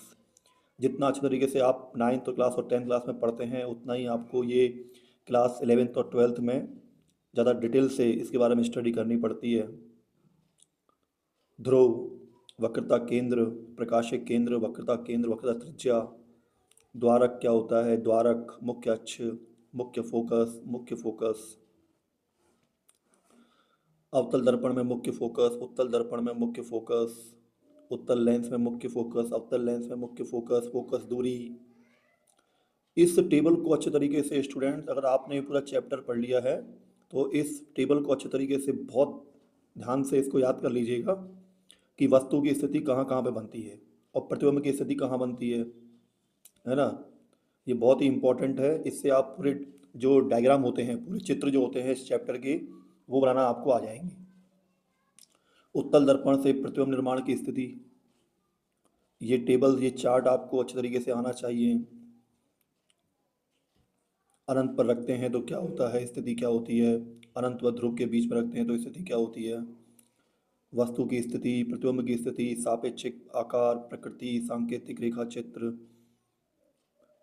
जितना अच्छे तरीके से आप 9th क्लास और 10th क्लास में पढ़ते हैं, उतना ही आपको ये क्लास 11th और 12th में ज़्यादा डिटेल से इसके बारे में स्टडी करनी पड़ती है। ध्रुव, वक्रता केंद्र, प्रकाशिक केंद्र, वक्रता केंद्र, वक्रता त्रिज्या। द्वारक क्या होता है, द्वारक, मुख्य अक्ष, मुख्य फोकस, मुख्य फोकस। अवतल दर्पण में मुख्य फोकस, उत्तल दर्पण में मुख्य फोकस, उत्तल लेंस में मुख्य फोकस, अवतल लेंस में मुख्य फोकस, फोकस दूरी। इस टेबल को अच्छे तरीके से स्टूडेंट, अगर आपने पूरा चैप्टर पढ़ लिया है तो इस टेबल को अच्छे तरीके से बहुत ध्यान से इसको याद कर लीजिएगा कि वस्तु की स्थिति कहाँ कहाँ पे बनती है और प्रतिबिंब की स्थिति कहाँ बनती है ना। ये बहुत ही इंपॉर्टेंट है, इससे आप पूरे जो डायग्राम होते हैं, पूरे चित्र जो होते हैं इस चैप्टर के, वो बनाना आपको आ जाएंगे। उत्तल दर्पण से प्रतिबिंब निर्माण की स्थिति, ये टेबल, ये चार्ट आपको अच्छे तरीके से आना चाहिए। अनंत पर रखते हैं तो क्या होता है, स्थिति क्या होती है, अनंत व ध्रुव के बीच में रखते हैं तो स्थिति क्या होती है। वस्तु की स्थिति, प्रतिबिंब की स्थिति, सापेक्षिक आकार, प्रकृति, सांकेतिक रेखा चित्र।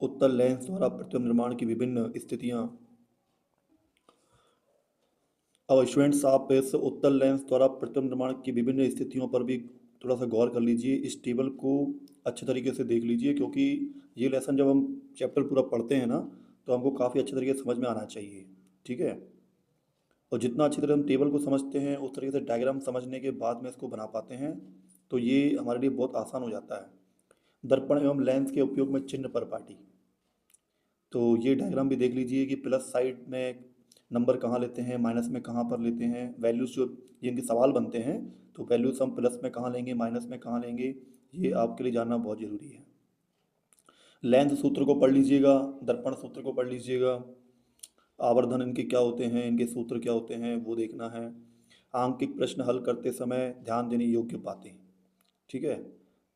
उत्तल लेंस द्वारा प्रतिबिंब निर्माण की विभिन्न स्थितियाँ। अब स्टूडेंट्स, आप इस उत्तल लेंस द्वारा प्रतिबिंब निर्माण की विभिन्न स्थितियों पर भी थोड़ा सा गौर कर लीजिए, इस टेबल को अच्छे तरीके से देख लीजिए, क्योंकि ये लेसन जब हम चैप्टर पूरा पढ़ते हैं ना, तो हमको काफ़ी अच्छे तरीके से समझ में आना चाहिए, ठीक है। और जितना अच्छी तरह हम टेबल को समझते हैं, उस तरीके से डायग्राम समझने के बाद में इसको बना पाते हैं, तो ये हमारे लिए बहुत आसान हो जाता है। दर्पण एवं लेंस के उपयोग में चिन्ह पर पाटी, तो ये डायग्राम भी देख लीजिए कि प्लस साइड में नंबर कहाँ लेते हैं, माइनस में कहाँ पर लेते हैं, वैल्यूज़ जो जिनके सवाल बनते हैं, तो वैल्यूज़ हम प्लस में कहाँ लेंगे, माइनस में कहाँ लेंगे, ये आपके लिए जानना बहुत ज़रूरी है। लेंस सूत्र को पढ़ लीजिएगा, दर्पण सूत्र को पढ़ लीजिएगा, आवर्धन इनके क्या होते हैं, इनके सूत्र क्या होते हैं, वो देखना है। आंकिक प्रश्न हल करते समय ध्यान देने योग्य बातें, ठीक है,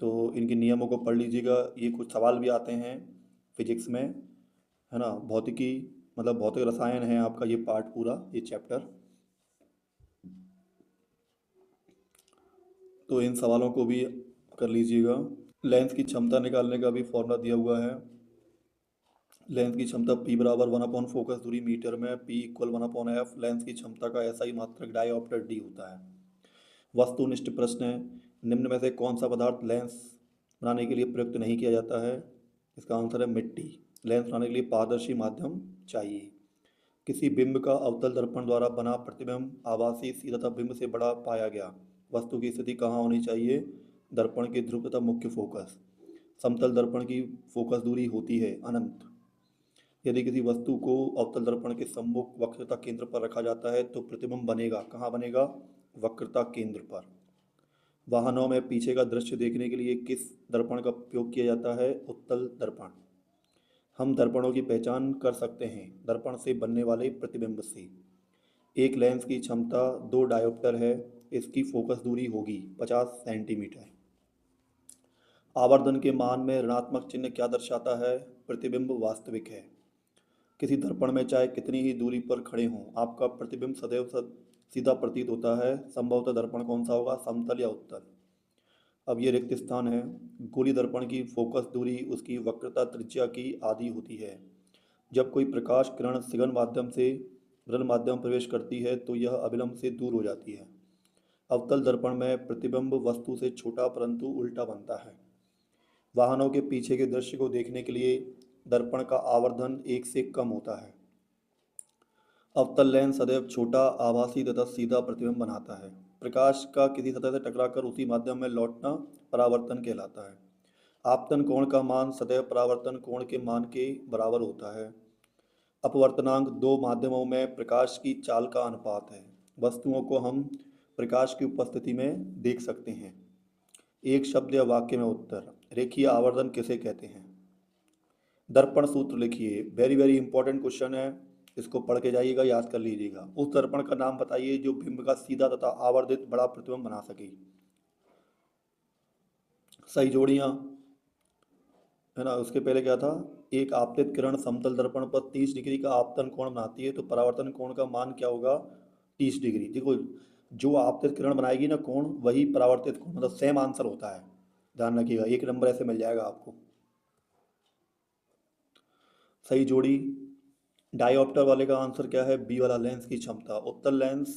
तो इनके नियमों को पढ़ लीजिएगा। ये कुछ सवाल भी आते हैं फिजिक्स में, है ना। भौतिकी, मतलब भौतिक रसायन है आपका ये पार्ट पूरा, ये चैप्टर। तो इन सवालों को भी कर लीजिएगा। लेंस की क्षमता निकालने का भी फॉर्मूला दिया हुआ है। लेंस की क्षमता P बराबर 1 अपॉन फोकस दूरी मीटर में, P इक्वल 1/f। लेंस की क्षमता का ऐसा ही मात्रक डायऑप्टर D होता है। वस्तुनिष्ठ प्रश्न है, निम्न में से कौन सा पदार्थ लेंस बनाने के लिए प्रयुक्त नहीं किया जाता है? इसका आंसर है मिट्टी। लेंस बनाने के लिए पारदर्शी माध्यम चाहिए। किसी बिंब का अवतल दर्पण द्वारा बना प्रतिबिंब आभासी सीधा तथा बिंब से बड़ा पाया गया। वस्तु की स्थिति कहाँ होनी चाहिए? दर्पण के ध्रुव तथा मुख्य फोकस। समतल दर्पण की फोकस दूरी होती है अनंत। यदि किसी वस्तु को अवतल दर्पण के सम्मुख वक्रता केंद्र पर रखा जाता है तो प्रतिबिंब बनेगा, कहाँ बनेगा? वक्रता केंद्र पर। वाहनों में पीछे का दृश्य देखने के लिए किस दर्पण का उपयोग किया जाता है? उत्तल दर्पण। हम दर्पणों की पहचान कर सकते हैं दर्पण से बनने वाले प्रतिबिंब से। एक लेंस की क्षमता 2 डायोप्टर है। इसकी फोकस दूरी होगी 50 सेंटीमीटर। आवर्धन के मान में ऋणात्मक चिन्ह क्या दर्शाता है? प्रतिबिंब वास्तविक है। किसी दर्पण में चाहे कितनी ही दूरी पर खड़े हों, आपका प्रतिबिंब सदैव सीधा प्रतीत होता है। संभवतः दर्पण कौन सा होगा? समतल या उत्तल। अब ये रिक्त स्थान है। गोली दर्पण की फोकस दूरी उसकी वक्रता त्रिज्या की आधी होती है। जब कोई प्रकाश किरण सिगन माध्यम से विरल माध्यम में प्रवेश करती है तो यह अविलंब से दूर हो जाती है। अवतल दर्पण में प्रतिबिंब वस्तु से छोटा परंतु उल्टा बनता है। वाहनों के पीछे के दृश्य को देखने के लिए दर्पण का आवर्धन 1 से कम होता है। अवतल लेंस सदैव छोटा, आभासी तथा सीधा प्रतिबिंब बनाता है। प्रकाश का किसी सतह से टकराकर उसी माध्यम में लौटना परावर्तन कहलाता है। आपतन कोण का मान सदैव परावर्तन कोण के मान के बराबर होता है। अपवर्तनांक दो माध्यमों में प्रकाश की चाल का अनुपात है। वस्तुओं को हम प्रकाश की उपस्थिति में देख सकते हैं। एक शब्द या वाक्य में उत्तर। रेखीय आवर्धन किसे कहते हैं? दर्पण सूत्र लिखिए। वेरी वेरी इंपॉर्टेंट क्वेश्चन है, इसको पढ़ के जाइएगा, याद कर लीजिएगा। उस दर्पण का नाम बताइए जो बिंब का सीधा तथा आवर्धित बड़ा प्रतिबिंब बना सके। सही जोड़ियां है ना। उसके पहले क्या था? एक आपतित किरण समतल दर्पण पर 30 डिग्री का आपतन कोण बनाती है तो परावर्तन कोण का मान क्या होगा? 30 डिग्री। देखो, जो आपतित किरण बनाएगी ना कोण, वही परावर्तित कोण, मतलब सेम आंसर होता है। ध्यान रखिएगा, 1 नंबर ऐसे मिल जाएगा आपको। सही जोड़ी। डायोप्टर वाले का आंसर क्या है? बी वाला, लेंस की क्षमता। उत्तल लेंस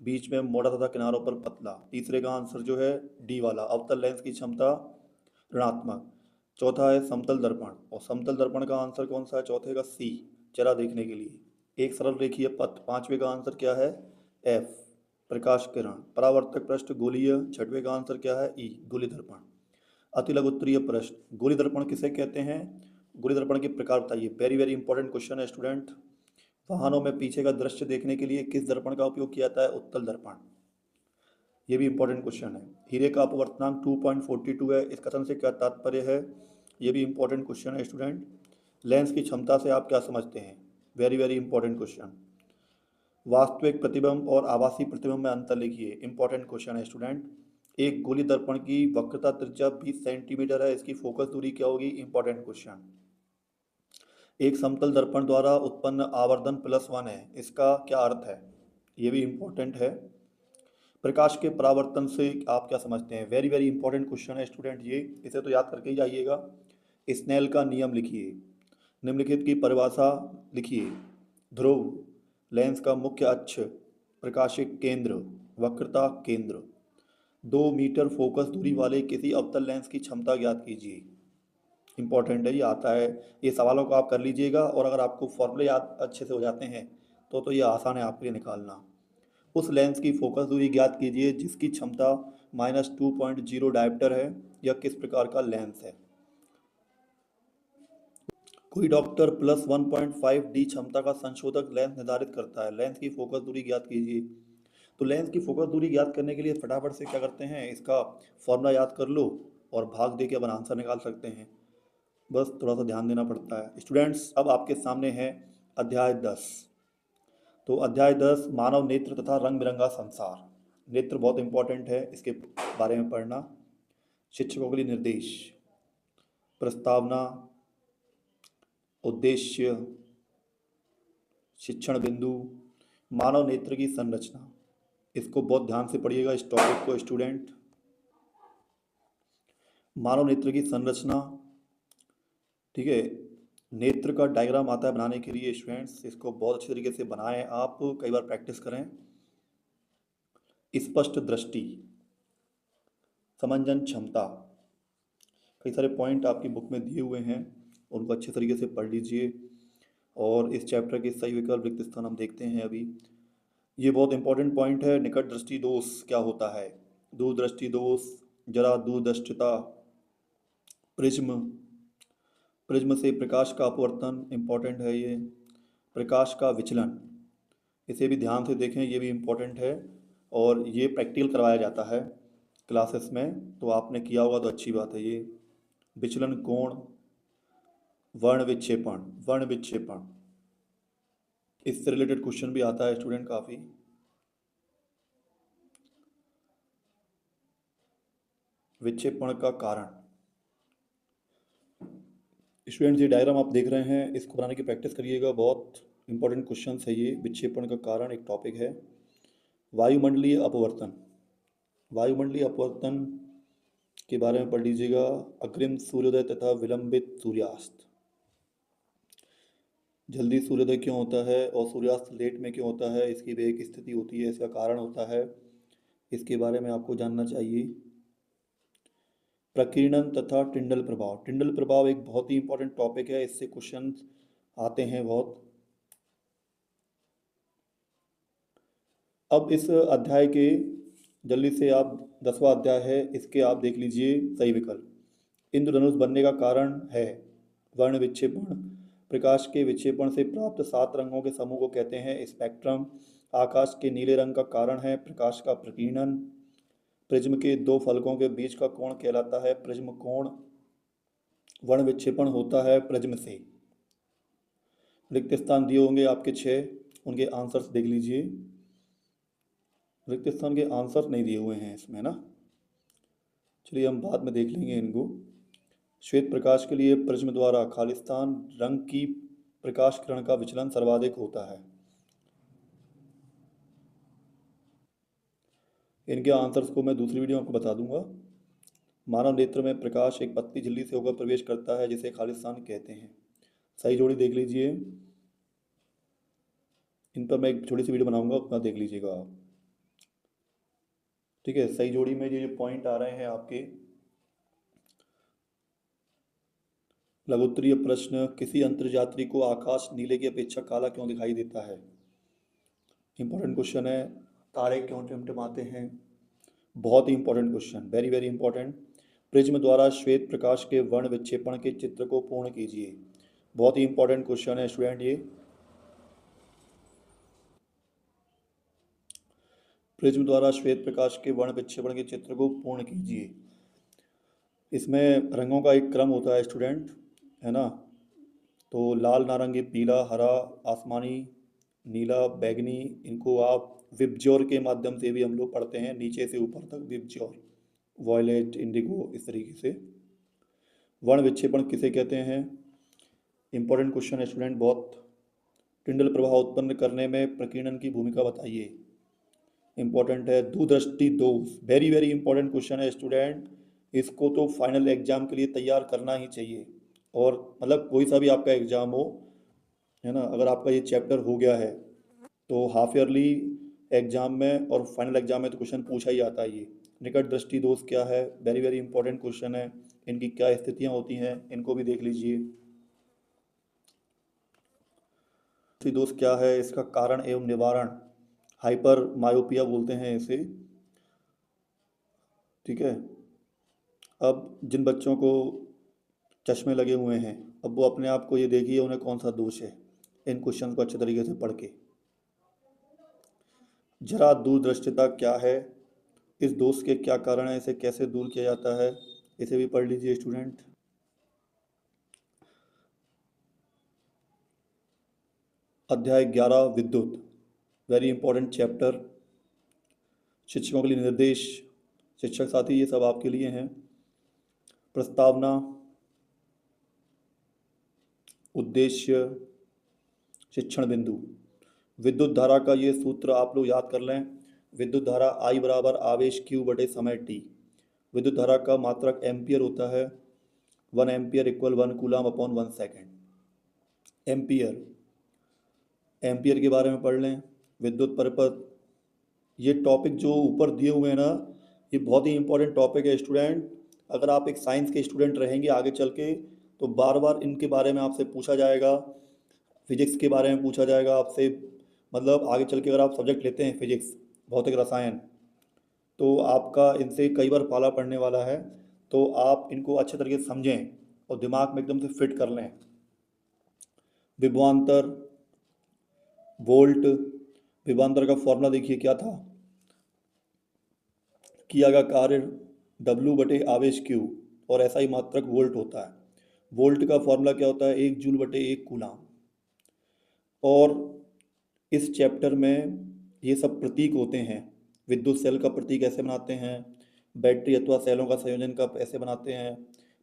बीच में मोटा तथा किनारों पर पतला। तीसरे का आंसर जो है डी वाला, अवतल लेंस की क्षमता ऋणात्मक। चौथा है समतल दर्पण, और समतल दर्पण का आंसर कौन सा है? चौथे का सी, चेहरा देखने के लिए। एक सरल रेखीय पथ। पांचवे का आंसर क्या है? एफ, प्रकाश किरण। परावर्तक पृष्ठ गोलीय। छठवें का आंसर क्या है? ई, गोली दर्पण। अतिलघु उत्तरीय प्रश्न। गोली दर्पण किसे कहते हैं? गोली दर्पण के प्रकार बताइए। वेरी वेरी इंपॉर्टेंट क्वेश्चन है स्टूडेंट। वाहनों में पीछे का दृश्य देखने के लिए किस दर्पण का उपयोग किया जाता है? उत्तल दर्पण। ये भी इंपॉर्टेंट क्वेश्चन है। हीरे का अपवर्तनांक 2.42 है। इस कथन से क्या तात्पर्य है? ये भी इंपॉर्टेंट क्वेश्चन है स्टूडेंट। लेंस की क्षमता से आप क्या समझते हैं? Very very important question. वास्तविक प्रतिबिंब और आभासी प्रतिबिंब में अंतर लिखिए। इंपॉर्टेंट क्वेश्चन है स्टूडेंट। एक गोली दर्पण की वक्रता त्रिज्या 20 सेंटीमीटर है, इसकी फोकस दूरी क्या होगी? Important question. एक समतल दर्पण द्वारा उत्पन्न आवर्धन +1 है, इसका क्या अर्थ है? ये भी इंपॉर्टेंट है। प्रकाश के परावर्तन से आप क्या समझते हैं? वेरी वेरी इंपॉर्टेंट क्वेश्चन है स्टूडेंट ये, इसे तो याद करके ही जाइएगा। स्नेल का नियम लिखिए। निम्नलिखित की परिभाषा लिखिए। ध्रुव, लेंस का मुख्य अक्ष, प्रकाशिक केंद्र, वक्रता केंद्र। 2 मीटर फोकस दूरी वाले किसी अवतल लेंस की क्षमता ज्ञात कीजिए। इंपॉर्टेंट है, ये आता है। ये सवालों को आप कर लीजिएगा, और अगर आपको फॉर्मूले याद अच्छे से हो जाते हैं तो ये आसान है आपके लिए निकालना। उस लेंस की फोकस दूरी ज्ञात कीजिए जिसकी क्षमता -2.0 डायप्टर है। यह किस प्रकार का लेंस है? कोई डॉक्टर +1.5D क्षमता का संशोधक लेंस निर्धारित करता है। लेंस की फोकस दूरी ज्ञात कीजिए। तो लेंस की फोकस दूरी ज्ञात करने के लिए फटाफट से क्या करते हैं, इसका फॉर्मूला याद कर लो और भाग दे के अपन आंसर निकाल सकते हैं। बस थोड़ा सा ध्यान देना पड़ता है स्टूडेंट्स। अब आपके सामने है अध्याय 10। तो अध्याय 10 मानव नेत्र तथा रंग बिरंगा संसार। नेत्र बहुत इंपॉर्टेंट है, इसके बारे में पढ़ना। शिक्षकों के लिए निर्देश, प्रस्तावना, उद्देश्य, शिक्षण बिंदु, मानव नेत्र की संरचना। इसको बहुत ध्यान से पढ़िएगा इस टॉपिक को स्टूडेंट। मानव नेत्र की संरचना, ठीक है। नेत्र का डायग्राम आता है बनाने के लिए स्टूडेंट्स, इसको बहुत अच्छे तरीके से बनाएं आप, कई बार प्रैक्टिस करें। स्पष्ट दृष्टि, समंजन क्षमता, कई सारे पॉइंट आपकी बुक में दिए हुए हैं, उनको अच्छे तरीके से पढ़ लीजिए। और इस चैप्टर के सही विकल्प रिक्त स्थान हम देखते हैं अभी। ये बहुत इंपॉर्टेंट पॉइंट है। निकट दृष्टि दोष क्या होता है, दूरदृष्टि दोष, जरा दूरदृष्टिता, प्रिज्म, प्रिज्म से प्रकाश का अपवर्तन, इंपॉर्टेंट है ये। प्रकाश का विचलन, इसे भी ध्यान से देखें, ये भी इम्पोर्टेंट है और ये प्रैक्टिकल करवाया जाता है क्लासेस में, तो आपने किया होगा तो अच्छी बात है ये। विचलन कोण, वर्ण विक्षेपण, वर्ण विक्षेपण, इससे रिलेटेड क्वेश्चन भी आता है स्टूडेंट काफ़ी। विक्षेपण का कारण, स्टूडेंट्स ये डायग्राम आप देख रहे हैं, इसको बनाने की प्रैक्टिस करिएगा, बहुत इंपॉर्टेंट क्वेश्चन है ये। विक्षेपण का कारण एक टॉपिक है। वायुमंडलीय अपवर्तन, वायुमंडलीय अपवर्तन के बारे में पढ़ लीजिएगा। अग्रिम सूर्योदय तथा विलंबित सूर्यास्त, जल्दी सूर्योदय क्यों होता है और सूर्यास्त लेट में क्यों होता है, इसकी भी एक स्थिति होती है, इसका कारण होता है, इसके बारे में आपको जानना चाहिए। प्रकीर्णन तथा टिंडल प्रभाव, टिंडल प्रभाव एक बहुत ही इंपॉर्टेंट टॉपिक है, इससे क्वेश्चन आते हैं बहुत। अब इस अध्याय के जल्दी से आप 10वां अध्याय है, इसके आप देख लीजिए सही विकल्प। इंद्रधनुष बनने का कारण है वर्ण विक्षेपण, प्रकाश के विक्षेपण से प्राप्त 7 रंगों के समूह को कहते हैं स्पेक्ट्रम, आकाश के नीले रंग का कारण है प्रकाश का प्रकीर्णन, प्रिज्म के 2 फलकों के बीच का कोण कहलाता है प्रिज्म कोण, वर्ण विक्षेपण होता है प्रिज्म से। रिक्त स्थान दिए होंगे आपके 6, उनके आंसर्स देख लीजिए। रिक्त स्थान के आंसर नहीं दिए हुए हैं इसमें ना, चलिए हम बाद में देख लेंगे इनको। श्वेत प्रकाश के लिए प्रिज्म द्वारा खालिस्तान रंग की प्रकाश किरण का विचलन सर्वाधिक होता है। इनके आंसर्स को मैं दूसरी वीडियो में आपको बता दूंगा। मानव नेत्र में प्रकाश एक पतली झिल्ली से होकर प्रवेश करता है जिसे खालिस्तान कहते हैं। सही जोड़ी देख लीजिए, इन पर मैं एक छोटी सी वीडियो बनाऊंगा, अपना देख लीजिएगा आप, ठीक है। सही जोड़ी में ये जो पॉइंट आ रहे हैं आपके, लघुत्तरीय प्रश्न, किसी अंतर्यात्री को आकाश नीले की अपेक्षा काला क्यों दिखाई देता है, इंपॉर्टेंट क्वेश्चन है। तारे क्यों टिमटिमाते हैं, बहुत ही important question, very very important. Prism द्वारा श्वेत प्रकाश के वर्ण विक्षेपण के चित्र को पूर्ण कीजिए, बहुत ही इंपॉर्टेंट क्वेश्चन है स्टूडेंट ये। प्रिज्म द्वारा श्वेत प्रकाश के वर्ण विक्षेपण के चित्र को पूर्ण कीजिए, इसमें रंगों का एक क्रम होता है स्टूडेंट, है ना। तो लाल, नारंगी, पीला, हरा, आसमानी, नीला, बैगनी, इनको आप विबज्योर के माध्यम से भी हम लोग पढ़ते हैं, नीचे से ऊपर तक विबज्योर, वॉयलेट, इंडिगो, इस तरीके से। वर्ण विक्षेपण किसे कहते हैं, इंपॉर्टेंट क्वेश्चन है स्टूडेंट बहुत। टिंडल प्रभाव उत्पन्न करने में प्रकीर्णन की भूमिका बताइए, इंपॉर्टेंट है। दूरदृष्टि दोष, वेरी वेरी इंपॉर्टेंट क्वेश्चन है स्टूडेंट, इसको तो फाइनल एग्जाम के लिए तैयार करना ही चाहिए। और मतलब कोई सा भी आपका एग्जाम हो, है ना, अगर आपका ये चैप्टर हो गया है तो हाफ ईयरली एग्जाम में और फाइनल एग्जाम में तो क्वेश्चन पूछा ही आता है ये। निकट दृष्टि दोष क्या है, वेरी वेरी इंपॉर्टेंट क्वेश्चन है, इनकी क्या स्थितियाँ होती हैं इनको भी देख लीजिए। दृष्टि दोष क्या है, इसका कारण एवं निवारण, हाइपर मायोपिया बोलते हैं इसे, ठीक है। अब जिन बच्चों को चश्मे लगे हुए हैं, अब वो अपने आप को ये देखिए उन्हें कौन सा दोष है, इन क्वेश्चन को अच्छे तरीके से पढ़ के। जरा दूरदृष्टिता क्या है, इस दोष के क्या कारण है, इसे कैसे दूर किया जाता है, इसे भी पढ़ लीजिए स्टूडेंट। अध्याय 11 विद्युत, वेरी इंपॉर्टेंट चैप्टर। शिक्षकों के लिए निर्देश, शिक्षक साथी ये सब आपके लिए हैं। प्रस्तावना, उद्देश्य, शिक्षण बिंदु। विद्युत धारा का ये सूत्र आप लोग याद कर लें, विद्युत धारा I बराबर आवेश Q बटे समय T, विद्युत धारा का मात्रक एम्पियर होता है। 1 ampere equal 1 coulomb upon 1 second. Ampere, ampere के बारे में पढ़ लें। विद्युत परिपथ, ये टॉपिक जो ऊपर दिए हुए हैं ना, ये बहुत ही इंपॉर्टेंट टॉपिक है स्टूडेंट। अगर आप एक साइंस के स्टूडेंट रहेंगे आगे चल के तो बार बार इनके बारे में आपसे पूछा जाएगा। फिजिक्स के बारे में पूछा जाएगा आपसे, मतलब आगे चल के अगर आप सब्जेक्ट लेते हैं फिजिक्स, भौतिक रसायन, तो आपका इनसे कई बार पाला पड़ने वाला है। तो आप इनको अच्छे तरीके से समझें और दिमाग में एकदम से फिट कर लें। विभवांतर, वोल्ट, विभवांतर का फॉर्मूला देखिए क्या था। किया गया कार्य W बटे आवेश Q और ऐसा ही मात्रक वोल्ट होता है। वोल्ट का फॉर्मूला क्या होता है, 1 जूल बटे 1 कूलाम। और इस चैप्टर में ये सब प्रतीक होते हैं। विद्युत सेल का प्रतीक ऐसे बनाते हैं, बैटरी अथवा सेलों का संयोजन का ऐसे बनाते हैं,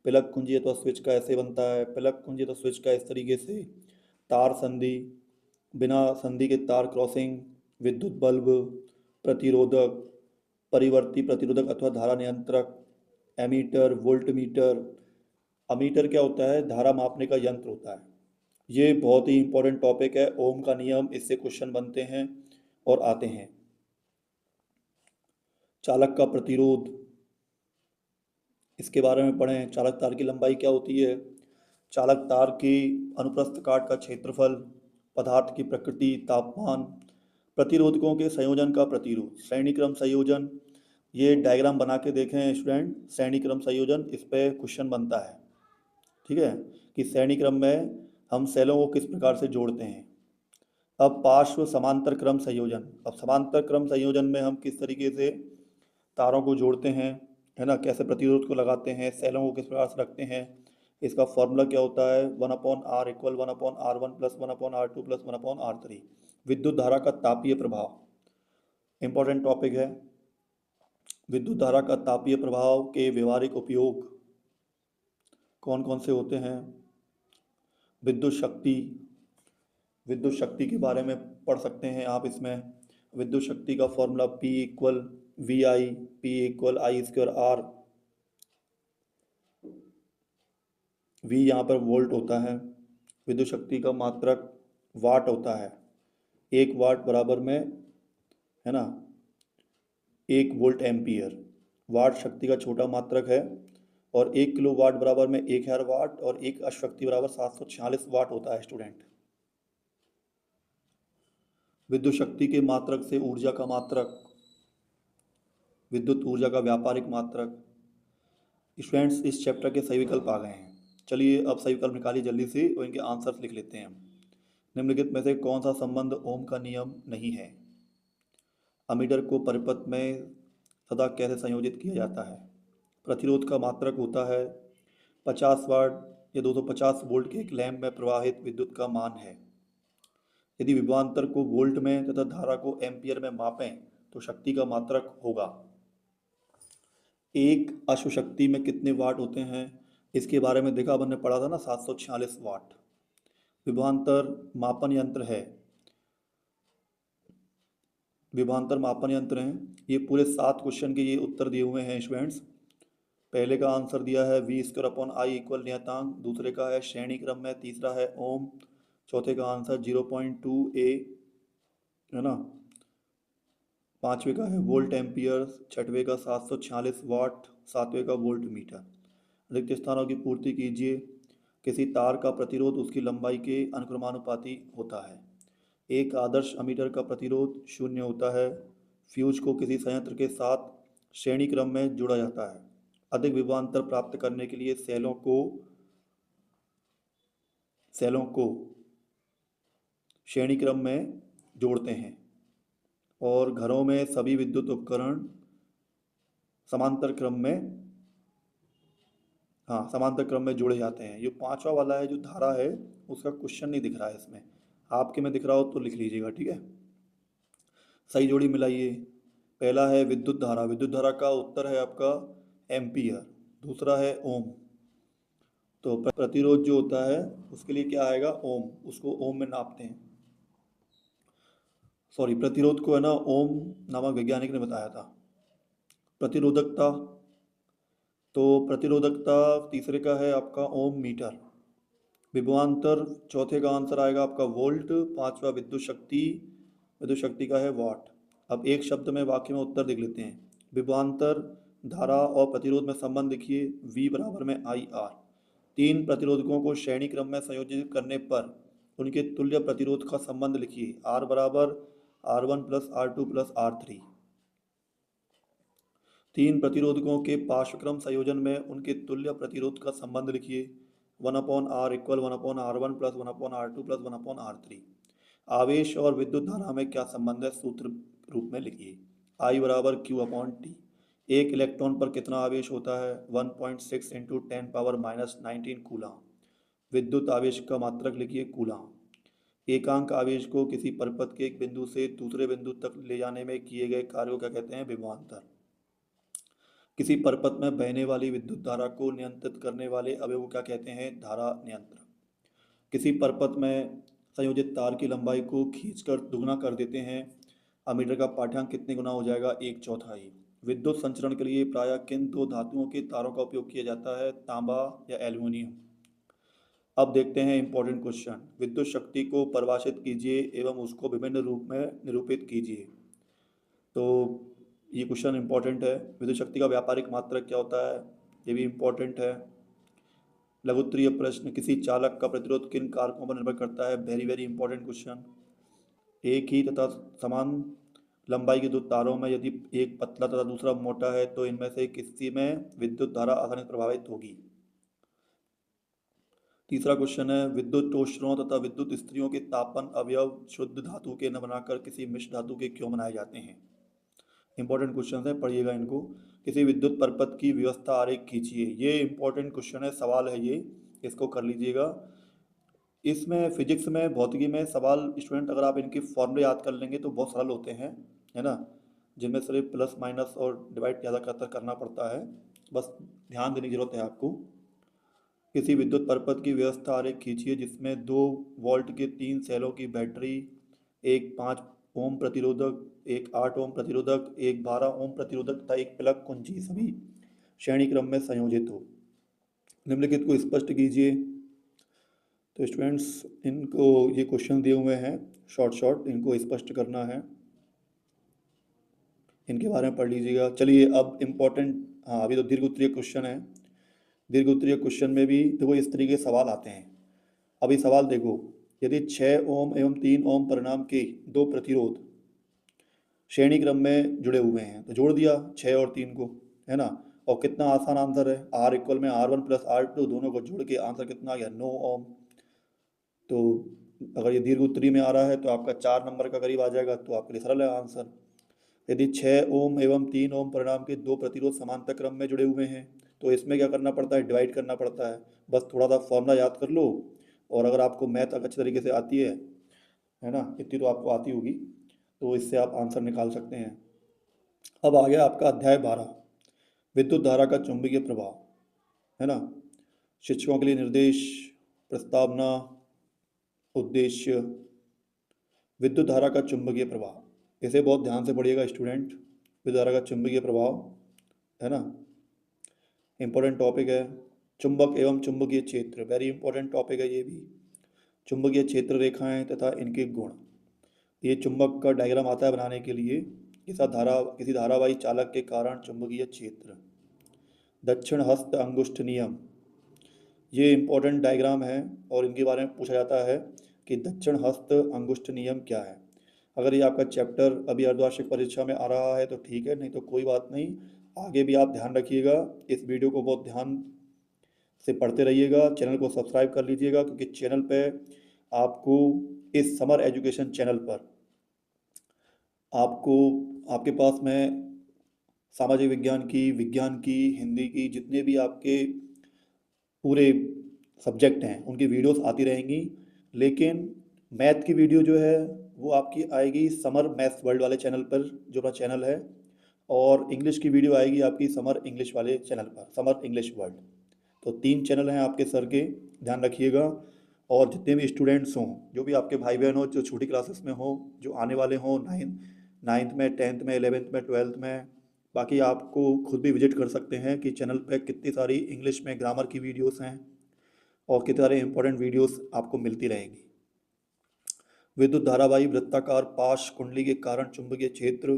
प्लग कुंजी अथवा स्विच का ऐसे बनता है, प्लग कुंजी अथवा स्विच का इस तरीके से, तार संधि, बिना संधि के तार क्रॉसिंग, विद्युत बल्ब, प्रतिरोधक, परिवर्ती प्रतिरोधक अथवा धारा नियंत्रक, एमीटर, वोल्टमीटर। अमीटर क्या होता है, धारा मापने का यंत्र होता है। ये बहुत ही इंपॉर्टेंट टॉपिक है। ओम का नियम, इससे क्वेश्चन बनते हैं और आते हैं। चालक का प्रतिरोध, इसके बारे में पढ़ें। चालक तार की लंबाई क्या होती है, चालक तार की अनुप्रस्थ काट का क्षेत्रफल, पदार्थ की प्रकृति, तापमान, प्रतिरोधकों के संयोजन का प्रतिरोध, श्रेणी क्रम संयोजन। ये डायग्राम बना के देखें स्टूडेंट, श्रेणी क्रम संयोजन, इस पे क्वेश्चन बनता है। ठीक है, कि श्रेणी क्रम में हम सेलों को किस प्रकार से जोड़ते हैं। अब पार्श्व समांतर क्रम संयोजन, अब समांतर क्रम संयोजन में हम किस तरीके से तारों को जोड़ते हैं, है ना, कैसे प्रतिरोध को लगाते हैं, सेलों को किस प्रकार से रखते हैं। इसका फॉर्मूला क्या होता है, 1/r equal 1/r1 plus 1/r2 plus 1/r3। विद्युत धारा का तापीय प्रभाव, इंपॉर्टेंट टॉपिक है। विद्युत धारा का तापीय प्रभाव के व्यवहारिक उपयोग कौन कौन से होते हैं। विद्युत शक्ति, विद्युत शक्ति के बारे में पढ़ सकते हैं आप इसमें। विद्युत शक्ति का formula P equal VI, P equal I²R। V यहाँ पर वोल्ट होता है। विद्युत शक्ति का मात्रक वाट होता है। 1 वाट बराबर में, है ना, 1 वोल्ट एम्पियर। वाट शक्ति का छोटा मात्रक है और 1 किलो वाट बराबर में 1000 वाट और 1 अश्वशक्ति बराबर 746 वाट होता है स्टूडेंट। विद्युत शक्ति के मात्रक से ऊर्जा का मात्रक, विद्युत ऊर्जा का व्यापारिक मात्रक। स्टूडेंट्स, इस चैप्टर के सही विकल्प आ गए हैं। चलिए अब सही विकल्प निकालिए जल्दी से और इनके आंसर्स लिख लेते हैं। निम्नलिखित में से कौन सा संबंध ओम का नियम नहीं है। अमीटर को परिपथ में सदा कैसे संयोजित किया जाता है। प्रतिरोध का मात्रक होता है 50 वाट या 250 वोल्ट के एक लैंप में प्रवाहित विद्युत का मान है। यदि विभवांतर को वोल्ट में तथा धारा को एम्पियर में मापें तो शक्ति का मात्रक होगा। एक अश्वशक्ति में कितने वाट होते हैं, इसके बारे में देखा अपन ने पढ़ा था ना, 746 वाट। विभवांतर मापन यंत्र है, विभवांतर मापन यंत्र हैं। ये पूरे 7 क्वेश्चन के ये उत्तर दिए हुए हैं स्टूडेंट्स। पहले का आंसर दिया है V²/I इक्वल नियतांक, दूसरे का है श्रेणी क्रम में, तीसरा है ओम, चौथे का आंसर 0.2A, है ना, पांचवे का है वोल्ट एम्पियर, छठवें का 746 वाट, सातवें का वोल्ट मीटर। रिक्त स्थानों की पूर्ति कीजिए। किसी तार का प्रतिरोध उसकी लंबाई के अनुक्रमानुपाती होता है। एक आदर्श अमीटर का प्रतिरोध 0 होता है। फ्यूज को किसी संयंत्र के साथ श्रेणी क्रम में जोड़ा जाता है। अधिक विभवांतर प्राप्त करने के लिए सेलों को श्रेणी क्रम में जोड़ते हैं और घरों में सभी विद्युत उपकरण समांतर क्रम में जोड़े जाते हैं। ये पांचवा वाला है जो धारा है, उसका क्वेश्चन नहीं दिख रहा है इसमें, आपके में दिख रहा हो तो लिख लीजिएगा, ठीक है। सही जोड़ी मिलाइए। पहला है विद्युत धारा, विद्युत धारा का उत्तर है आपका एम्पियर, दूसरा है ओम। तो प्रतिरोध जो होता है उसके लिए क्या आएगा, ओम, उसको ओम में नापते हैं। सॉरी, प्रतिरोध को है ना ओम नामक वैज्ञानिक ने बताया था। प्रतिरोधकता तो प्रतिरोधकता तीसरे का है आपका ओम मीटर। विभवांतर चौथे का आंसर आएगा आपका वोल्ट। पांचवा विद्युत शक्ति का है वाट। अब एक शब्द में वाक्य में उत्तर देख लेते हैं। विभवांतर धारा और प्रतिरोध में संबंध लिखिए। V बराबर में आई आर। तीन प्रतिरोधकों को श्रेणी क्रम में संयोजित करने पर उनके तुल्य प्रतिरोध का संबंध लिखिए। R बराबर R1 plus R2 plus R3। तीन प्रतिरोधकों के पार्श्वक्रम संयोजन में उनके तुल्य प्रतिरोध का संबंध लिखिए। 1/R equal 1/R1 plus 1/R2 plus 1/R3। आवेश और विद्युत धारा में क्या संबंध है, सूत्र रूप में लिखिए। I बराबर Q/T। एक इलेक्ट्रॉन पर कितना आवेश होता है, 1.6 इंटू 10⁻⁻19 कूलाम। विद्युत आवेश का मात्रक लिखिए कूलाम। एकांक आवेश को किसी परिपथ के एक बिंदु से दूसरे बिंदु तक ले जाने में किए गए कार्य को क्या कहते हैं, विभवांतर। किसी परिपथ में बहने वाली विद्युत धारा को नियंत्रित करने वाले अवयव को क्या कहते हैं, धारा नियंत्रक। किसी परिपथ में संयोजित तार की लंबाई को खींचकर दुगना कर देते हैं, अमीटर का पाठ्यांक कितने गुना हो जाएगा, 1/4। विद्युत संचरण के लिए प्रायः किन दो धातुओं के तारों का उपयोग किया जाता है, तांबा या एल्युमिनियम। अब देखते हैं इंपॉर्टेंट क्वेश्चन। विद्युत शक्ति को परिभाषित कीजिए एवं उसको विभिन्न रूप में निरूपित कीजिए। तो ये क्वेश्चन इंपॉर्टेंट है। विद्युत शक्ति का व्यापारिक मात्रक क्या होता है, ये भी इंपॉर्टेंट है। लघुत्तरीय प्रश्न, किसी चालक का प्रतिरोध किन कारकों पर निर्भर करता है, वेरी वेरी इंपॉर्टेंट क्वेश्चन। एक ही तथा समान लंबाई के दो तारों में यदि एक पतला तथा दूसरा मोटा है तो इनमें से किसी में विद्युत धारा आसानी से प्रभावित होगी। तीसरा क्वेश्चन है, विद्युत टोस्टरों तथा विद्युत स्त्रियों के तापन अवयव शुद्ध धातु के न बनाकर किसी मिश्र धातु के क्यों बनाए जाते हैं। इंपॉर्टेंट क्वेश्चन है, पढ़िएगा इनको। किसी विद्युत परिपथ की व्यवस्था आरेख खींचिए। ये इंपॉर्टेंट क्वेश्चन है, सवाल है ये, इसको कर लीजिएगा। इसमें फिजिक्स में, भौतिकी में सवाल स्टूडेंट अगर आप इनके फॉर्मूले याद कर लेंगे तो बहुत सरल होते हैं, है ना, जिनमें सिर्फ प्लस माइनस और डिवाइड ज़्यादा करना पड़ता है, बस ध्यान देने की जरूरत है आपको। किसी विद्युत परिपथ की व्यवस्था आरेख खींचिए जिसमें 2 वोल्ट के 3 सेलों की बैटरी, एक 5 ओम प्रतिरोधक, एक 8 ओम प्रतिरोधक, एक 12 ओम प्रतिरोधक तथा एक प्लग कुंजी सभी श्रेणी क्रम में संयोजित हो। निम्नलिखित को स्पष्ट कीजिए। तो स्टूडेंट्स इनको ये क्वेश्चन दिए हुए हैं शॉर्ट, इनको स्पष्ट करना है, इनके बारे में पढ़ लीजिएगा। चलिए अब इम्पोर्टेंट, हाँ अभी तो दीर्घ उत्तरीय क्वेश्चन है। दीर्घ उत्तरीय क्वेश्चन में भी देखो इस तरीके के सवाल आते हैं। अभी सवाल देखो, यदि 6 ओम एवं 3 ओम परिणाम के दो प्रतिरोध श्रेणी क्रम में जुड़े हुए हैं तो जोड़ दिया 6 और 3 को, है ना, और कितना आसान आंसर है, R इक्वल में R1 प्लस R2, दोनों को जोड़ के आंसर कितना आ गया, 9 ओम। तो अगर ये दीर्घ उत्तरी में आ रहा है तो आपका 4 नंबर का करीब आ जाएगा, तो आपके लिए सरल है आंसर। यदि 6 ओम एवं 3 ओम परिणाम के दो प्रतिरोध समांतर क्रम में जुड़े हुए हैं तो इसमें क्या करना पड़ता है, डिवाइड करना पड़ता है। बस थोड़ा सा फॉर्मूला याद कर लो, और अगर आपको मैथ अच्छी तरीके से आती है ना, इतनी तो आपको आती होगी, तो इससे आप आंसर निकाल सकते हैं। अब आ गया आपका अध्याय 12, विद्युत धारा का चुंबकीय प्रभाव, है ना। शिक्षकों के लिए निर्देश, प्रस्तावना, उद्देश्य। विद्युत धारा का चुंबकीय प्रभाव, इसे बहुत ध्यान से पढ़िएगा स्टूडेंट। विद्युत धारा का चुंबकीय प्रभाव, है ना, इंपॉर्टेंट टॉपिक है। चुंबक एवं चुंबकीय क्षेत्र, वेरी इंपॉर्टेंट टॉपिक है ये भी। चुंबकीय क्षेत्र रेखाएं तथा इनके गुण। ये चुंबक का डायग्राम आता है बनाने के लिए। किसी धारावाही चालक के कारण चुंबकीय क्षेत्र। दक्षिण हस्त अंगुष्ठ नियम, ये इंपॉर्टेंट डायग्राम है और इनके बारे में पूछा जाता है कि दक्षिण हस्त अंगुष्ठ नियम क्या है। अगर ये आपका चैप्टर अभी अर्धवार्षिक परीक्षा में आ रहा है तो ठीक है, नहीं तो कोई बात नहीं, आगे भी आप ध्यान रखिएगा। इस वीडियो को बहुत ध्यान से पढ़ते रहिएगा। चैनल को सब्सक्राइब कर लीजिएगा, क्योंकि चैनल पे आपको, इस समर एजुकेशन चैनल पर आपको, आपके पास में सामाजिक विज्ञान की, हिंदी की, जितने भी आपके पूरे सब्जेक्ट हैं उनकी वीडियोस आती रहेंगी। लेकिन मैथ की वीडियो जो है वो आपकी आएगी समर मैथ्स वर्ल्ड वाले चैनल पर, जो मेरा चैनल है, और इंग्लिश की वीडियो आएगी आपकी समर इंग्लिश वाले चैनल पर, समर इंग्लिश वर्ल्ड। तो 3 चैनल हैं आपके सर के, ध्यान रखिएगा। और जितने भी स्टूडेंट्स हों, जो भी आपके भाई बहन हो जो छोटी क्लासेस में हो, जो आने वाले हों नाइन्थ में, 10th में, 11th में, 12th में, बाकी आपको खुद भी विजिट कर सकते हैं कि चैनल पे कितनी सारी इंग्लिश में ग्रामर की वीडियोस हैं और कितने सारे इंपॉर्टेंट वीडियोस आपको मिलती रहेंगी। विद्युत धारावाही वृत्ताकार पाश कुंडली के कारण चुंबकीय क्षेत्र,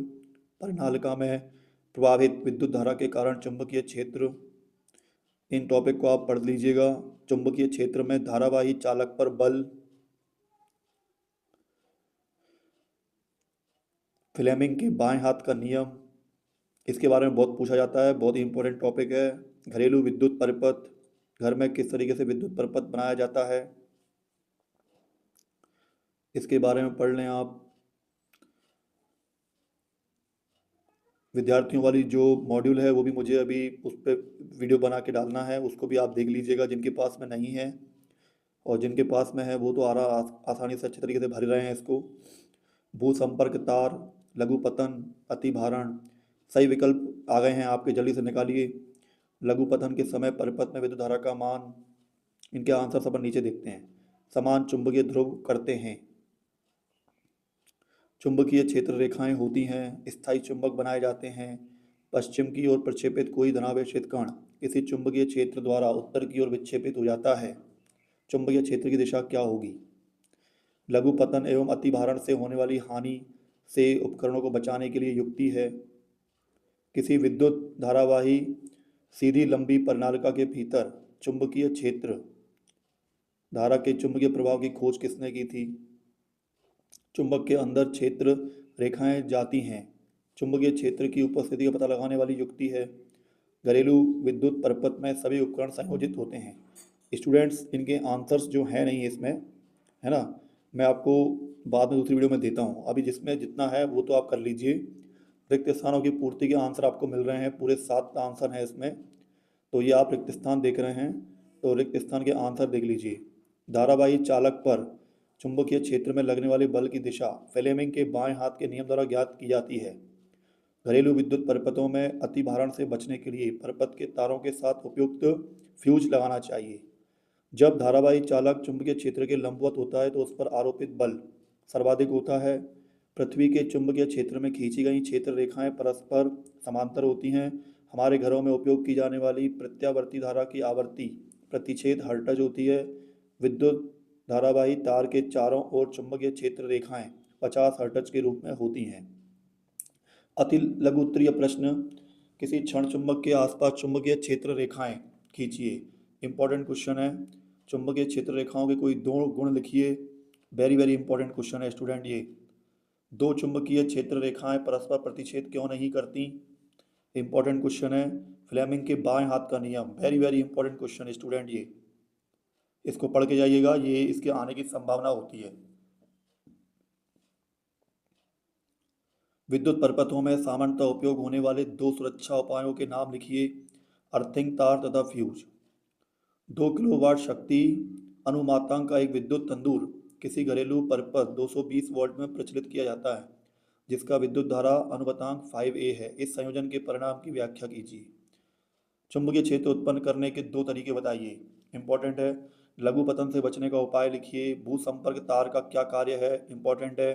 परिनालिका में प्रवाहित विद्युत धारा के कारण चुंबकीय क्षेत्र, इन टॉपिक को आप पढ़ लीजिएगा। चुंबकीय क्षेत्र में धारावाही चालक पर बल, फ्लेमिंग के बाएं हाथ का नियम, इसके बारे में बहुत पूछा जाता है, बहुत ही इंपॉर्टेंट टॉपिक है। घरेलू विद्युत परिपथ, घर में किस तरीके से विद्युत परिपथ बनाया जाता है, इसके बारे में पढ़ लें आप। विद्यार्थियों वाली जो मॉड्यूल है वो भी मुझे अभी उस पर वीडियो बना के डालना है, उसको भी आप देख लीजिएगा जिनके पास में नहीं है, और जिनके पास में है वो तो आसानी से अच्छे तरीके से भर रहे हैं इसको। भू संपर्क तार, लघु पतन, अति भारण, सही विकल्प आ गए हैं आपके, जल्दी से निकालिए। लघु पतन के समय परिपथ में विद्युत धारा का मान, इनके आंसर अपन नीचे देखते हैं। समान चुंबकीय ध्रुव करते हैं, चुंबकीय क्षेत्र रेखाएं होती हैं, स्थायी चुंबक बनाए जाते हैं, पश्चिम की ओर प्रक्षेपित कोई धनावेशित कण किसी चुंबकीय क्षेत्र द्वारा उत्तर की ओर विक्षेपित हो जाता है, चुंबकीय क्षेत्र की दिशा क्या होगी। लघु पतन एवं अतिभारण से होने वाली हानि से उपकरणों को बचाने के लिए युक्ति है। किसी विद्युत धारावाही सीधी लंबी परिनालिका के भीतर चुंबकीय क्षेत्र धारा के चुंबकीय प्रभाव की खोज किसने की थी। चुंबक के अंदर क्षेत्र रेखाएं जाती हैं, चुंबकीय क्षेत्र की उपस्थिति का पता लगाने वाली युक्ति है। घरेलू विद्युत परिपथ में सभी उपकरण संयोजित होते हैं। स्टूडेंट्स, इनके आंसर्स जो हैं नहीं इसमें, है ना, मैं आपको बाद में दूसरी वीडियो में देता हूँ। अभी जिसमें जितना है वो तो आप कर लीजिए। रिक्त स्थानों की पूर्ति के आंसर आपको मिल रहे हैं, पूरे 7 आंसर हैं इसमें, तो ये आप रिक्त स्थान देख रहे हैं, तो रिक्त स्थान के आंसर देख लीजिए। धारावाही चालक पर चुंबकीय क्षेत्र में लगने वाले बल की दिशा फ्लेमिंग के बाएं हाथ के नियम द्वारा ज्ञात की जाती है। घरेलू विद्युत परिपथों में अतिभारण से बचने के लिए परिपथ के तारों के साथ उपयुक्त फ्यूज लगाना चाहिए। जब धारावाही चालक चुंबकीय क्षेत्र के लंबवत होता है तो उस पर आरोपित बल सर्वाधिक होता है। पृथ्वी के चुंबकीय क्षेत्र में खींची गई क्षेत्र रेखाएं परस्पर समांतर होती हैं। हमारे घरों में उपयोग की जाने वाली प्रत्यावर्ती धारा की आवृत्ति प्रतिच्छेद हर्ट्ज होती है। विद्युत धारावाही तार के चारों ओर चुंबकीय क्षेत्र रेखाएं 50 हर्ट्ज के रूप में होती हैं। अति लघु उत्तरीय प्रश्न, किसी क्षण चुंबक के आसपास चुंबकीय क्षेत्र रेखाएं खींचिए। इंपॉर्टेंट क्वेश्चन है। चुंबकीय क्षेत्र रेखाओं के कोई 2 गुण लिखिए। वेरी वेरी इंपॉर्टेंट क्वेश्चन है स्टूडेंट ये। 2 चुंबकीय क्षेत्र रेखाएं परस्पर प्रतिच्छेद क्यों नहीं करती। इंपॉर्टेंट क्वेश्चन है। फ्लेमिंग के बाएं हाथ का नियम, वेरी वेरी इंपॉर्टेंट क्वेश्चन है स्टूडेंट ये, इसको पढ़ के जाइएगा, ये इसके आने की संभावना होती है। विद्युत परिपथों में सामान्यतः उपयोग होने वाले 2 सुरक्षा उपायों के नाम लिखिए। अर्थिंग तार तथा फ्यूज। 2 किलोवाट शक्ति अनुमातांक का एक विद्युत तंदूर किसी घरेलू परिपथ 220 वोल्ट में प्रचलित किया जाता है, जिसका विद्युत धारा अनुपातांक 5A है। इस संयोजन के परिणाम की व्याख्या कीजिए। चुंबकीय क्षेत्र उत्पन्न करने के 2 तरीके बताइए। इंपॉर्टेंट है। लघु पतन से बचने का उपाय लिखिए। भू संपर्क तार का क्या कार्य है। इंपॉर्टेंट है।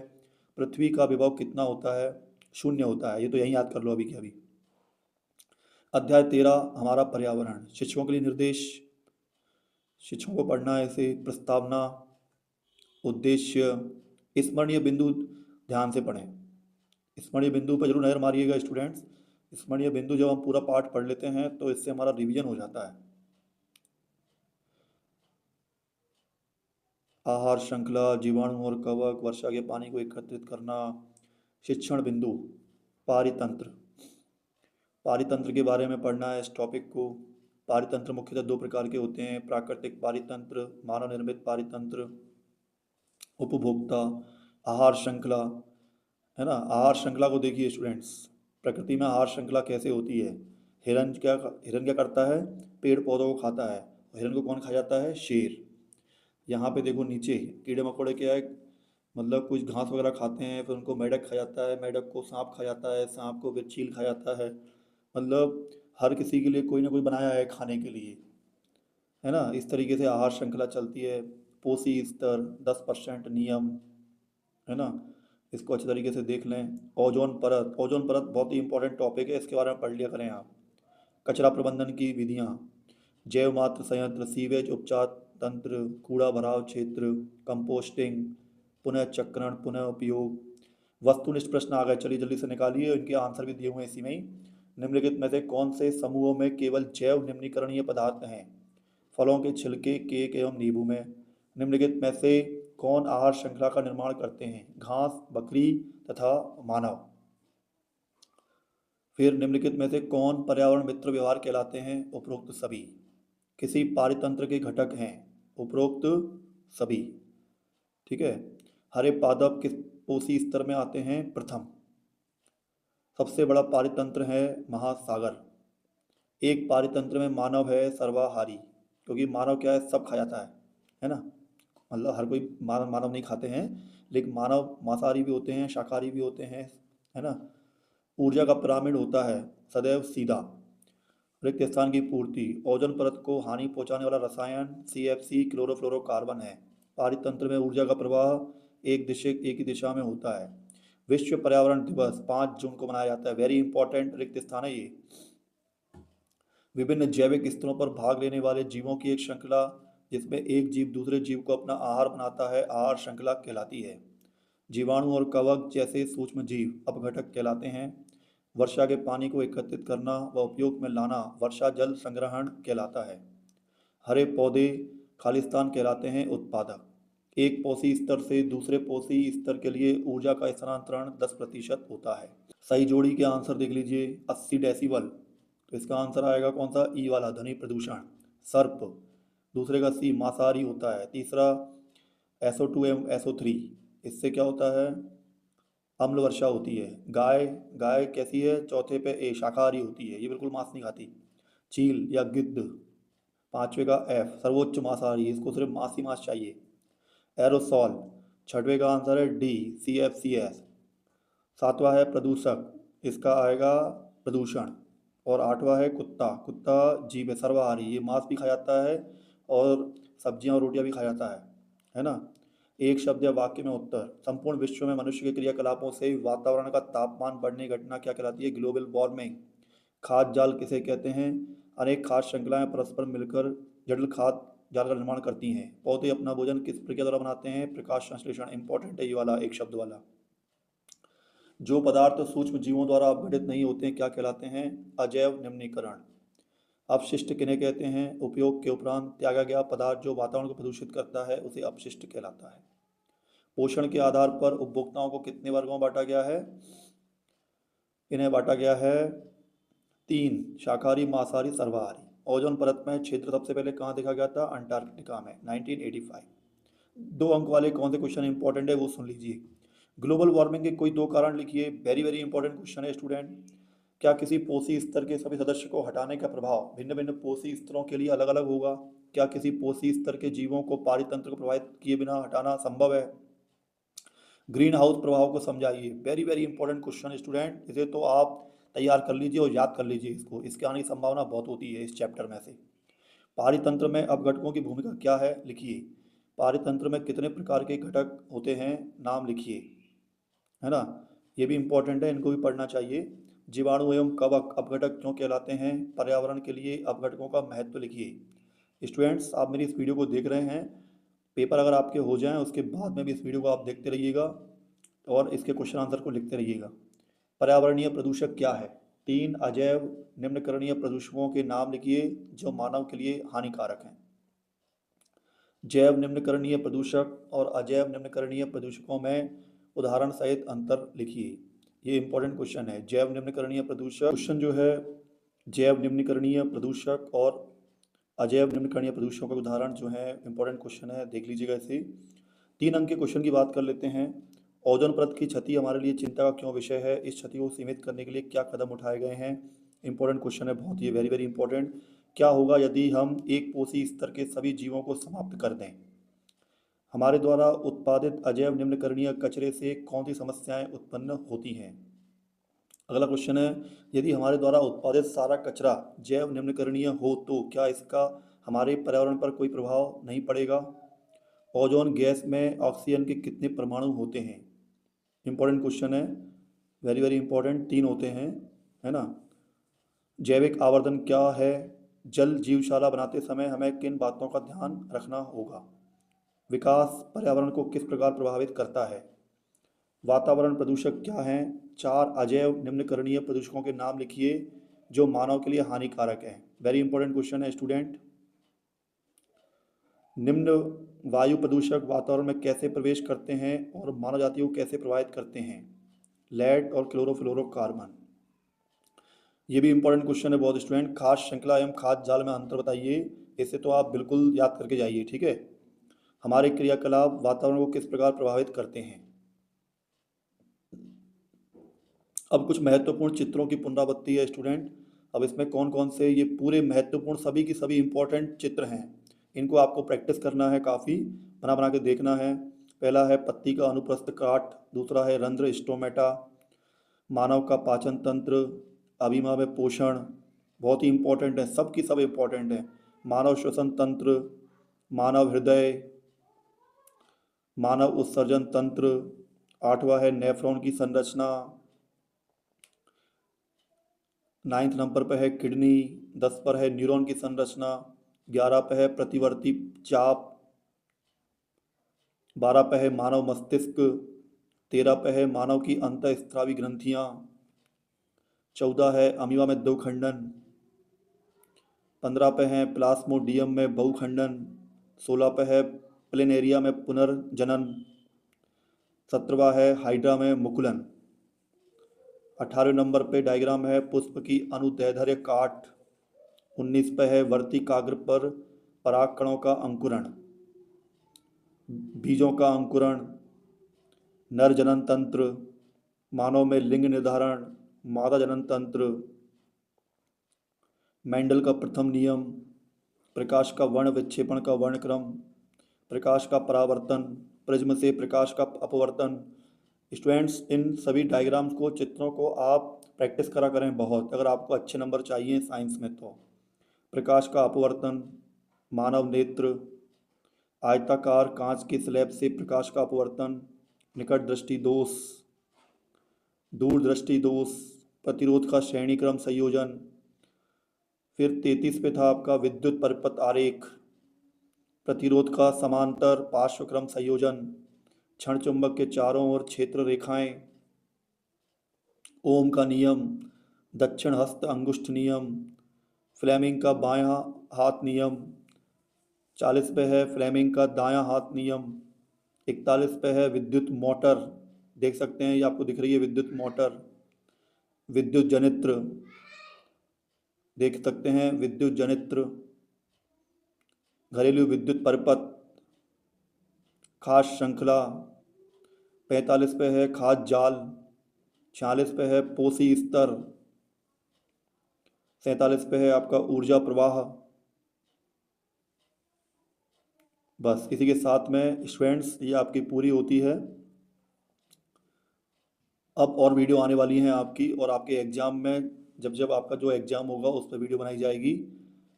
पृथ्वी का विभव कितना होता है, 0 होता है, ये तो यही याद कर लो अभी के अभी। अध्याय 13 हमारा पर्यावरण। शिक्षकों के लिए निर्देश, शिक्षकों को पढ़ना है इसे। प्रस्तावना, उद्देश्य, स्मरणीय बिंदु ध्यान से पढ़ें। स्मरणीय बिंदु पर जरूर नजर मारिएगा स्टूडेंट्स। स्मरणीय बिंदु जब हम पूरा पाठ पढ़ लेते हैं तो इससे हमारा रिवीजन हो जाता है। आहार श्रृंखला, जीवाणु और कवक, वर्षा के पानी को एकत्रित करना। शिक्षण बिंदु, पारितंत्र। पारितंत्र के बारे में पढ़ना है इस टॉपिक को। पारितंत्र मुख्यतः 2 प्रकार के होते हैं, प्राकृतिक पारितंत्र, मानव निर्मित पारितंत्र। उपभोक्ता, आहार श्रृंखला, है ना। आहार श्रृंखला को देखिए स्टूडेंट्स, प्रकृति में आहार श्रृंखला कैसे होती है। हिरन क्या करता है, पेड़ पौधों को खाता है। हिरन को कौन खा जाता है, शेर। यहाँ पे देखो नीचे कीड़े मकोड़े क्या है, मतलब कुछ घास वगैरह खाते हैं, फिर उनको मेढक खा जाता है, मेढक को सांप खा जाता है, सांप को फिर चील खा जाता है। मतलब हर किसी के लिए कोई ना कोई बनाया है खाने के लिए, है ना। इस तरीके से आहार श्रृंखला चलती है। पोषी स्तर 10% नियम, है ना। इसको अच्छे तरीके से देख लें। ओजोन परत, ओजोन परत बहुत ही इंपॉर्टेंट टॉपिक है, इसके बारे में पढ़ लिया करें आप। कचरा प्रबंधन की विधियाँ, जैव मात्र संयंत्र, सीवेज उपचार तंत्र, कूड़ा भराव क्षेत्र, कंपोस्टिंग, पुनः चक्रण, पुनः उपयोग। वस्तुनिष्ठ प्रश्न आ गए, चलिए जल्दी से निकालिए, इनके आंसर भी दिए हुए हैं इसी में ही। निम्नलिखित में से कौन से समूहों में केवल जैव निम्नीकरणीय पदार्थ हैं? फलों के छिलके, केक एवं नींबू में। निम्नलिखित में से कौन आहार श्रृंखला का निर्माण करते हैं? घास, बकरी तथा मानव। फिर निम्नलिखित में से कौन पर्यावरण मित्र व्यवहार कहलाते हैं? उपरोक्त सभी। किसी पारितंत्र के घटक हैं? उपरोक्त सभी। ठीक है। हरे पादप किस पोषी स्तर में आते हैं? प्रथम। सबसे बड़ा पारितंत्र है महासागर। एक पारितंत्र में मानव है सर्वाहारी, क्योंकि मानव क्या है, सब खा जाता है ना। मतलब हर कोई मानव नहीं खाते हैं, लेकिन मानव मांसाहारी भी होते हैं, शाकाहारी भी होते हैं, है ना। ऊर्जा का पिरामिड होता है सदैव सीधा। रिक्त स्थान की पूर्ति, ओजोन परत को हानि पहुंचाने वाला रसायन CFC क्लोरोफ्लोरोकार्बन है। पारितंत्र में ऊर्जा का प्रवाह एक ही दिशा में होता है। विश्व पर्यावरण दिवस 5 जून को मनाया जाता है, वेरी इंपॉर्टेंट रिक्त स्थान है ये। विभिन्न जैविक स्तरों पर भाग लेने वाले जीवों की एक श्रृंखला, जिसमें एक जीव दूसरे जीव को अपना आहार बनाता है, आहार श्रृंखला कहलाती है। जीवाणु और कवक जैसे सूक्ष्म जीव अपघटक कहलाते हैं। वर्षा के पानी को एकत्रित करना व उपयोग में लाना वर्षा जल संग्रहण कहलाता है। हरे पौधे खालिस्तान कहलाते हैं उत्पादक। एक पोषी स्तर से दूसरे पोषी स्तर के लिए ऊर्जा का स्थानांतरण 10% होता है। सही जोड़ी के आंसर देख लीजिए। 80 डेसिबल, तो इसका आंसर आएगा कौन सा? ई वाला, ध्वनि प्रदूषण। सर्प, दूसरे का सी मांसाहारी होता है। तीसरा SO2 एवं SO3, इससे क्या होता है? अम्ल वर्षा होती है। गाय, गाय कैसी है? चौथे पे ए शाकाहारी होती है, ये बिल्कुल मांस नहीं खाती। चील या गिद्ध, पांचवे का F सर्वोच्च मांसाहारी, इसको सिर्फ मांस ही मांस चाहिए। एरोसॉल, छठवें का आंसर है D CFCS। सातवां है प्रदूषक, इसका आएगा प्रदूषण। और आठवां है कुत्ता, कुत्ता जीव है सर्वाहारी, ये मांस भी खा जाता है और सब्जियां और रोटियां भी खा जाता है ना। एक शब्द या वाक्य में उत्तर। संपूर्ण विश्व में मनुष्य के क्रियाकलापों से वातावरण का तापमान बढ़ने की घटना क्या कहलाती है? Global warming. खाद्य जाल किसे कहते हैं? अनेक खाद्य श्रृंखलाएं परस्पर मिलकर जटिल खाद्य जाल का निर्माण करती हैं। पौधे अपना भोजन किस प्रक्रिया द्वारा बनाते हैं? प्रकाश संश्लेषण। इंपॉर्टेंट है ये वाला, एक शब्द वाला। जो पदार्थ सूक्ष्म जीवों द्वारा अपघटित नहीं होते हैं क्या कहलाते हैं? अजैव निम्नीकरण। अपशिष्ट किन्हें कहते हैं? उपयोग के उपरांत त्यागा गया पदार्थ जो वातावरण को प्रदूषित करता है उसे अपशिष्ट कहलाता है। पोषण के आधार पर उपभोक्ताओं को कितने वर्गों में बांटा गया है? इन्हें बांटा गया है 3, शाकाहारी, मांसाहारी, सर्वाहारी। ओजोन परत में क्षेत्र सबसे पहले कहाँ देखा गया था? अंटार्कटिका में 1985। 2 अंक वाले कौन से क्वेश्चन इंपॉर्टेंट है वो सुन लीजिए। ग्लोबल वार्मिंग के कोई 2 कारण लिखिए, वेरी वेरी इंपॉर्टेंट क्वेश्चन है स्टूडेंट। क्या किसी पोषी स्तर के सभी सदस्य को हटाने का प्रभाव भिन्न भिन्न पोषी स्तरों के लिए अलग अलग होगा? क्या किसी पोषी स्तर के जीवों को पारितंत्र को प्रभावित किए बिना हटाना संभव है? ग्रीन हाउस प्रभाव को समझाइए, very very important question student, इसे तो आप तैयार कर लीजिए और याद कर लीजिए इसको, इसके आने की संभावना बहुत होती है इस चैप्टर में से। पारितंत्र में अपघटकों की भूमिका क्या है? लिखिए। पारितंत्र में कितने प्रकार के घटक होते हैं? नाम लिखिए, है ना। ये भी इंपॉर्टेंट है, इनको भी पढ़ना चाहिए। जीवाणु एवं कवक अपघटक क्यों कहलाते हैं? पर्यावरण के लिए अपघटकों का महत्व लिखिए। स्टूडेंट्स, आप मेरी इस वीडियो को देख रहे हैं, पेपर अगर आपके हो जाएं उसके बाद में भी इस वीडियो को आप देखते रहिएगा और इसके क्वेश्चन आंसर को लिखते रहिएगा। पर्यावरणीय प्रदूषक क्या है? 3 अजैव निम्नकरणीय प्रदूषकों के नाम लिखिए जो मानव के लिए हानिकारक हैं। जैव निम्नकरणीय प्रदूषक और अजैव निम्नकरणीय प्रदूषकों में उदाहरण सहित अंतर लिखिए। ये इंपॉर्टेंट क्वेश्चन है। जैव निम्नकरणीय प्रदूषक क्वेश्चन जो है, जैव निम्नकरणीय प्रदूषक और अजैव निम्नकरणीय प्रदूषकों का उदाहरण जो है इंपॉर्टेंट क्वेश्चन है, देख लीजिएगा इसे। 3 अंक के क्वेश्चन की बात कर लेते हैं। ओजोन परत की क्षति हमारे लिए चिंता का क्यों विषय है? इस क्षति को सीमित करने के लिए क्या कदम उठाए गए हैं? इंपॉर्टेंट क्वेश्चन है बहुत, ये वेरी वेरी इंपॉर्टेंट। क्या होगा यदि हम एक पोषी स्तर के सभी जीवों को समाप्त कर दें? हमारे द्वारा उत्पादित अजैव निम्नकरणीय कचरे से कौन सी समस्याएं उत्पन्न होती हैं? अगला क्वेश्चन है, यदि हमारे द्वारा उत्पादित सारा कचरा जैव निम्नकरणीय हो तो क्या इसका हमारे पर्यावरण पर कोई प्रभाव नहीं पड़ेगा? ओजोन गैस में ऑक्सीजन के कितने परमाणु होते हैं? इंपॉर्टेंट क्वेश्चन है, वेरी वेरी इंपॉर्टेंट, 3 होते हैं, है ना। जैविक आवर्धन क्या है? जल जीवशाला बनाते समय हमें किन बातों का ध्यान रखना होगा? विकास पर्यावरण को किस प्रकार प्रभावित करता है? वातावरण प्रदूषक क्या हैं? 4 अजैव निम्नकरणीय प्रदूषकों के नाम लिखिए जो मानव के लिए हानिकारक हैं। वेरी इंपॉर्टेंट क्वेश्चन है स्टूडेंट। निम्न वायु प्रदूषक वातावरण में कैसे प्रवेश करते हैं और मानव जाति को कैसे प्रभावित करते हैं? लेड और क्लोरोफ्लोरोकार्बन। ये भी इंपॉर्टेंट क्वेश्चन है बहुत स्टूडेंट। खाद्य श्रृंखला एवं खाद्य जाल में अंतर बताइए। इसे तो आप बिल्कुल याद करके जाइए, ठीक है। हमारे क्रियाकलाप वातावरण को किस प्रकार प्रभावित करते हैं? अब कुछ महत्वपूर्ण चित्रों की पुनरावृत्ति है स्टूडेंट। अब इसमें कौन कौन से, ये पूरे महत्वपूर्ण सभी की सभी इंपॉर्टेंट चित्र हैं, इनको आपको प्रैक्टिस करना है, काफ़ी बना बना के देखना है। पहला है पत्ती का अनुप्रस्थ काट, दूसरा है रंध्र स्टोमेटा, मानव का पाचन तंत्र, अभिमा में पोषण, बहुत ही इंपॉर्टेंट है, सब की सब इंपॉर्टेंट है। मानव श्वसन तंत्र, मानव हृदय, मानव उत्सर्जन तंत्र, 8वां है नेफ्रॉन की संरचना, 9th नंबर पर है किडनी, 10 पर है न्यूरॉन की संरचना, 11 पर है प्रतिवर्ती चाप, 12 पर है मानव मस्तिष्क, 13 पर है मानव की अंतःस्रावी ग्रंथियां, 14 है अमीबा में 2 खंडन, 15 पे है प्लाज्मोडियम में बहुखंडन, 16 पे है प्लेनेरिया में पुनर्जनन, 17वां है हाइड्रा में मुकुलन, 18वें नंबर पे डायग्राम है पुष्प की अनुदैर्ध्य काट, 19 पे है वर्तिकाग्र पर परागकणों का अंकुरण, बीजों का अंकुरण, नर जनन तंत्र, मानव में लिंग निर्धारण, मादा जनन तंत्र, मेंडल का प्रथम नियम, प्रकाश का वर्ण विक्षेपण का वर्णक्रम, प्रकाश का परावर्तन, प्रिज्म से प्रकाश का अपवर्तन। स्टूडेंट्स इन सभी डायग्राम्स को, चित्रों को आप प्रैक्टिस करा करें बहुत, अगर आपको अच्छे नंबर चाहिए साइंस में तो। प्रकाश का अपवर्तन, मानव नेत्र, आयताकार कांच के स्लैब से प्रकाश का अपवर्तन, निकट दृष्टि दोष, दूरदृष्टि दोष, प्रतिरोध का श्रेणी क्रम संयोजन। फिर 33 पे था आपका विद्युत परिपथ आरेख, प्रतिरोध का समांतर पार्श्वक्रम संयोजन, क्षण चुंबक के चारों ओर क्षेत्र रेखाएं, ओम का नियम, दक्षिण हस्त अंगुष्ठ नियम, फ्लेमिंग का बायां हाथ नियम, 40 पे है फ्लेमिंग का दायां हाथ नियम, 41 पे है विद्युत मोटर, देख सकते हैं ये आपको दिख रही है विद्युत मोटर, विद्युत जनित्र, देख सकते हैं विद्युत जनित्र, घरेलू विद्युत परिपथ, खास श्रृंखला, 45 पे है खाद जाल, 46 पे है पोषी स्तर, 47 पे है आपका ऊर्जा प्रवाह। बस इसी के साथ में स्टूडेंट्स ये आपकी पूरी होती है। अब और वीडियो आने वाली हैं आपकी, और आपके एग्ज़ाम में जब जब आपका जो एग्ज़ाम होगा उस पर वीडियो बनाई जाएगी,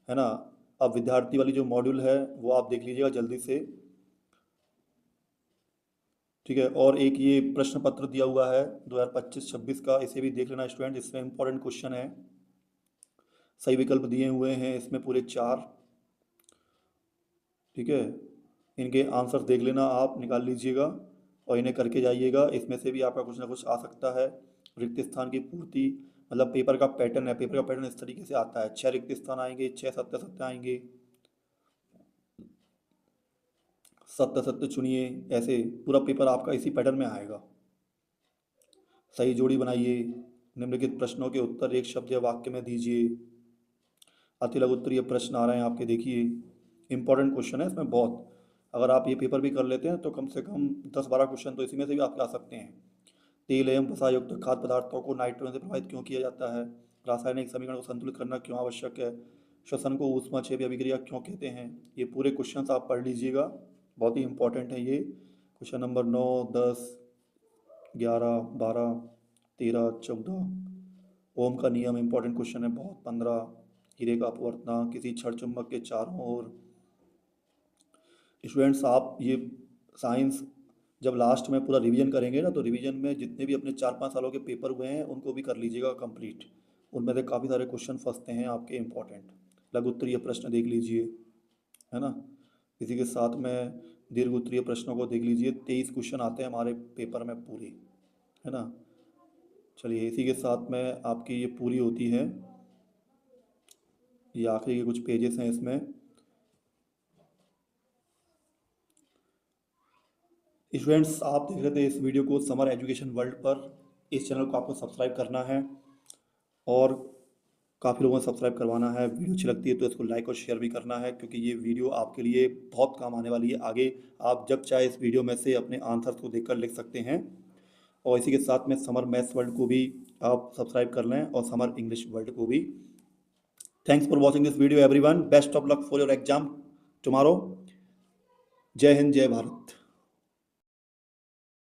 है ना। अब विद्यार्थी वाली जो मॉड्यूल है वो आप देख लीजिएगा जल्दी से, ठीक है। और एक ये प्रश्न पत्र दिया हुआ है 2025-26 का, इसे भी देख लेना स्टूडेंट, इसमें इंपॉर्टेंट क्वेश्चन है, सही विकल्प दिए हुए हैं इसमें पूरे 4, ठीक है। इनके आंसर देख लेना, आप निकाल लीजिएगा और इन्हें करके जाइएगा, इसमें से भी आपका कुछ ना कुछ आ सकता है। रिक्त स्थान की पूर्ति, मतलब पेपर का पैटर्न है, पेपर का पैटर्न इस तरीके से आता है, 6 रिक्त स्थान आएंगे, 6 सत्य सत्य आएंगे, सत्य सत्य चुनिए, ऐसे पूरा पेपर आपका इसी पैटर्न में आएगा। सही जोड़ी बनाइए, निम्नलिखित प्रश्नों के उत्तर एक शब्द या वाक्य में दीजिए। अति लघु उत्तरीय प्रश्न आ रहे हैं आपके, देखिए इंपॉर्टेंट क्वेश्चन है इसमें बहुत, अगर आप ये पेपर भी कर लेते हैं तो कम से कम 10-12 क्वेश्चन तो इसी में से भी आप ला सकते हैं। तेल एवं वसा युक्त खाद्य पदार्थों को नाइट्रोजन से प्रभावित क्यों किया जाता है? रासायनिक समीकरण को संतुलित करना क्यों आवश्यक है? श्वसन को ऊष्माक्षेपी अभिक्रिया क्यों कहते हैं? ये पूरे क्वेश्चंस आप पढ़ लीजिएगा, बहुत ही इंपॉर्टेंट है ये। क्वेश्चन नंबर 9, 10, 11, 12, 13, 14, ओम का नियम इंपॉर्टेंट क्वेश्चन है बहुत, 15, हीरे का अपवर्तना, किसी क्षण चुंबक के चारों ओर। स्टूडेंट्स आप ये साइंस जब लास्ट में पूरा रिवीजन करेंगे ना, तो रिवीजन में जितने भी अपने 4-5 सालों के पेपर हुए हैं उनको भी कर लीजिएगा कंप्लीट। उनमें से काफ़ी सारे क्वेश्चन फंसते हैं आपके इम्पोर्टेंट। लघु उत्तरीय प्रश्न देख लीजिए, है ना। इसी के साथ में दीर्घ उत्तरीय प्रश्नों को देख लीजिए, 23 क्वेश्चन आते हैं हमारे पेपर में पूरे, है ना। चलिए, इसी के साथ में आपकी ये पूरी होती है, ये आखिरी के कुछ पेजेस हैं इसमें। स्टूडेंट्स, आप देख रहे थे इस वीडियो को समर एजुकेशन वर्ल्ड पर। इस चैनल को आपको सब्सक्राइब करना है और काफ़ी लोगों को सब्सक्राइब करवाना है। वीडियो अच्छी लगती है तो इसको लाइक और शेयर भी करना है, क्योंकि ये वीडियो आपके लिए बहुत काम आने वाली है आगे। आप जब चाहे इस वीडियो में से अपने आंसर्स को देखकर लिख सकते हैं। और इसी के साथ में समर मैथ्स वर्ल्ड को भी आप सब्सक्राइब कर लें और समर इंग्लिश वर्ल्ड को भी। Thanks for watching this video everyone. Best of luck for your exam tomorrow. जय हिंद, जय भारत।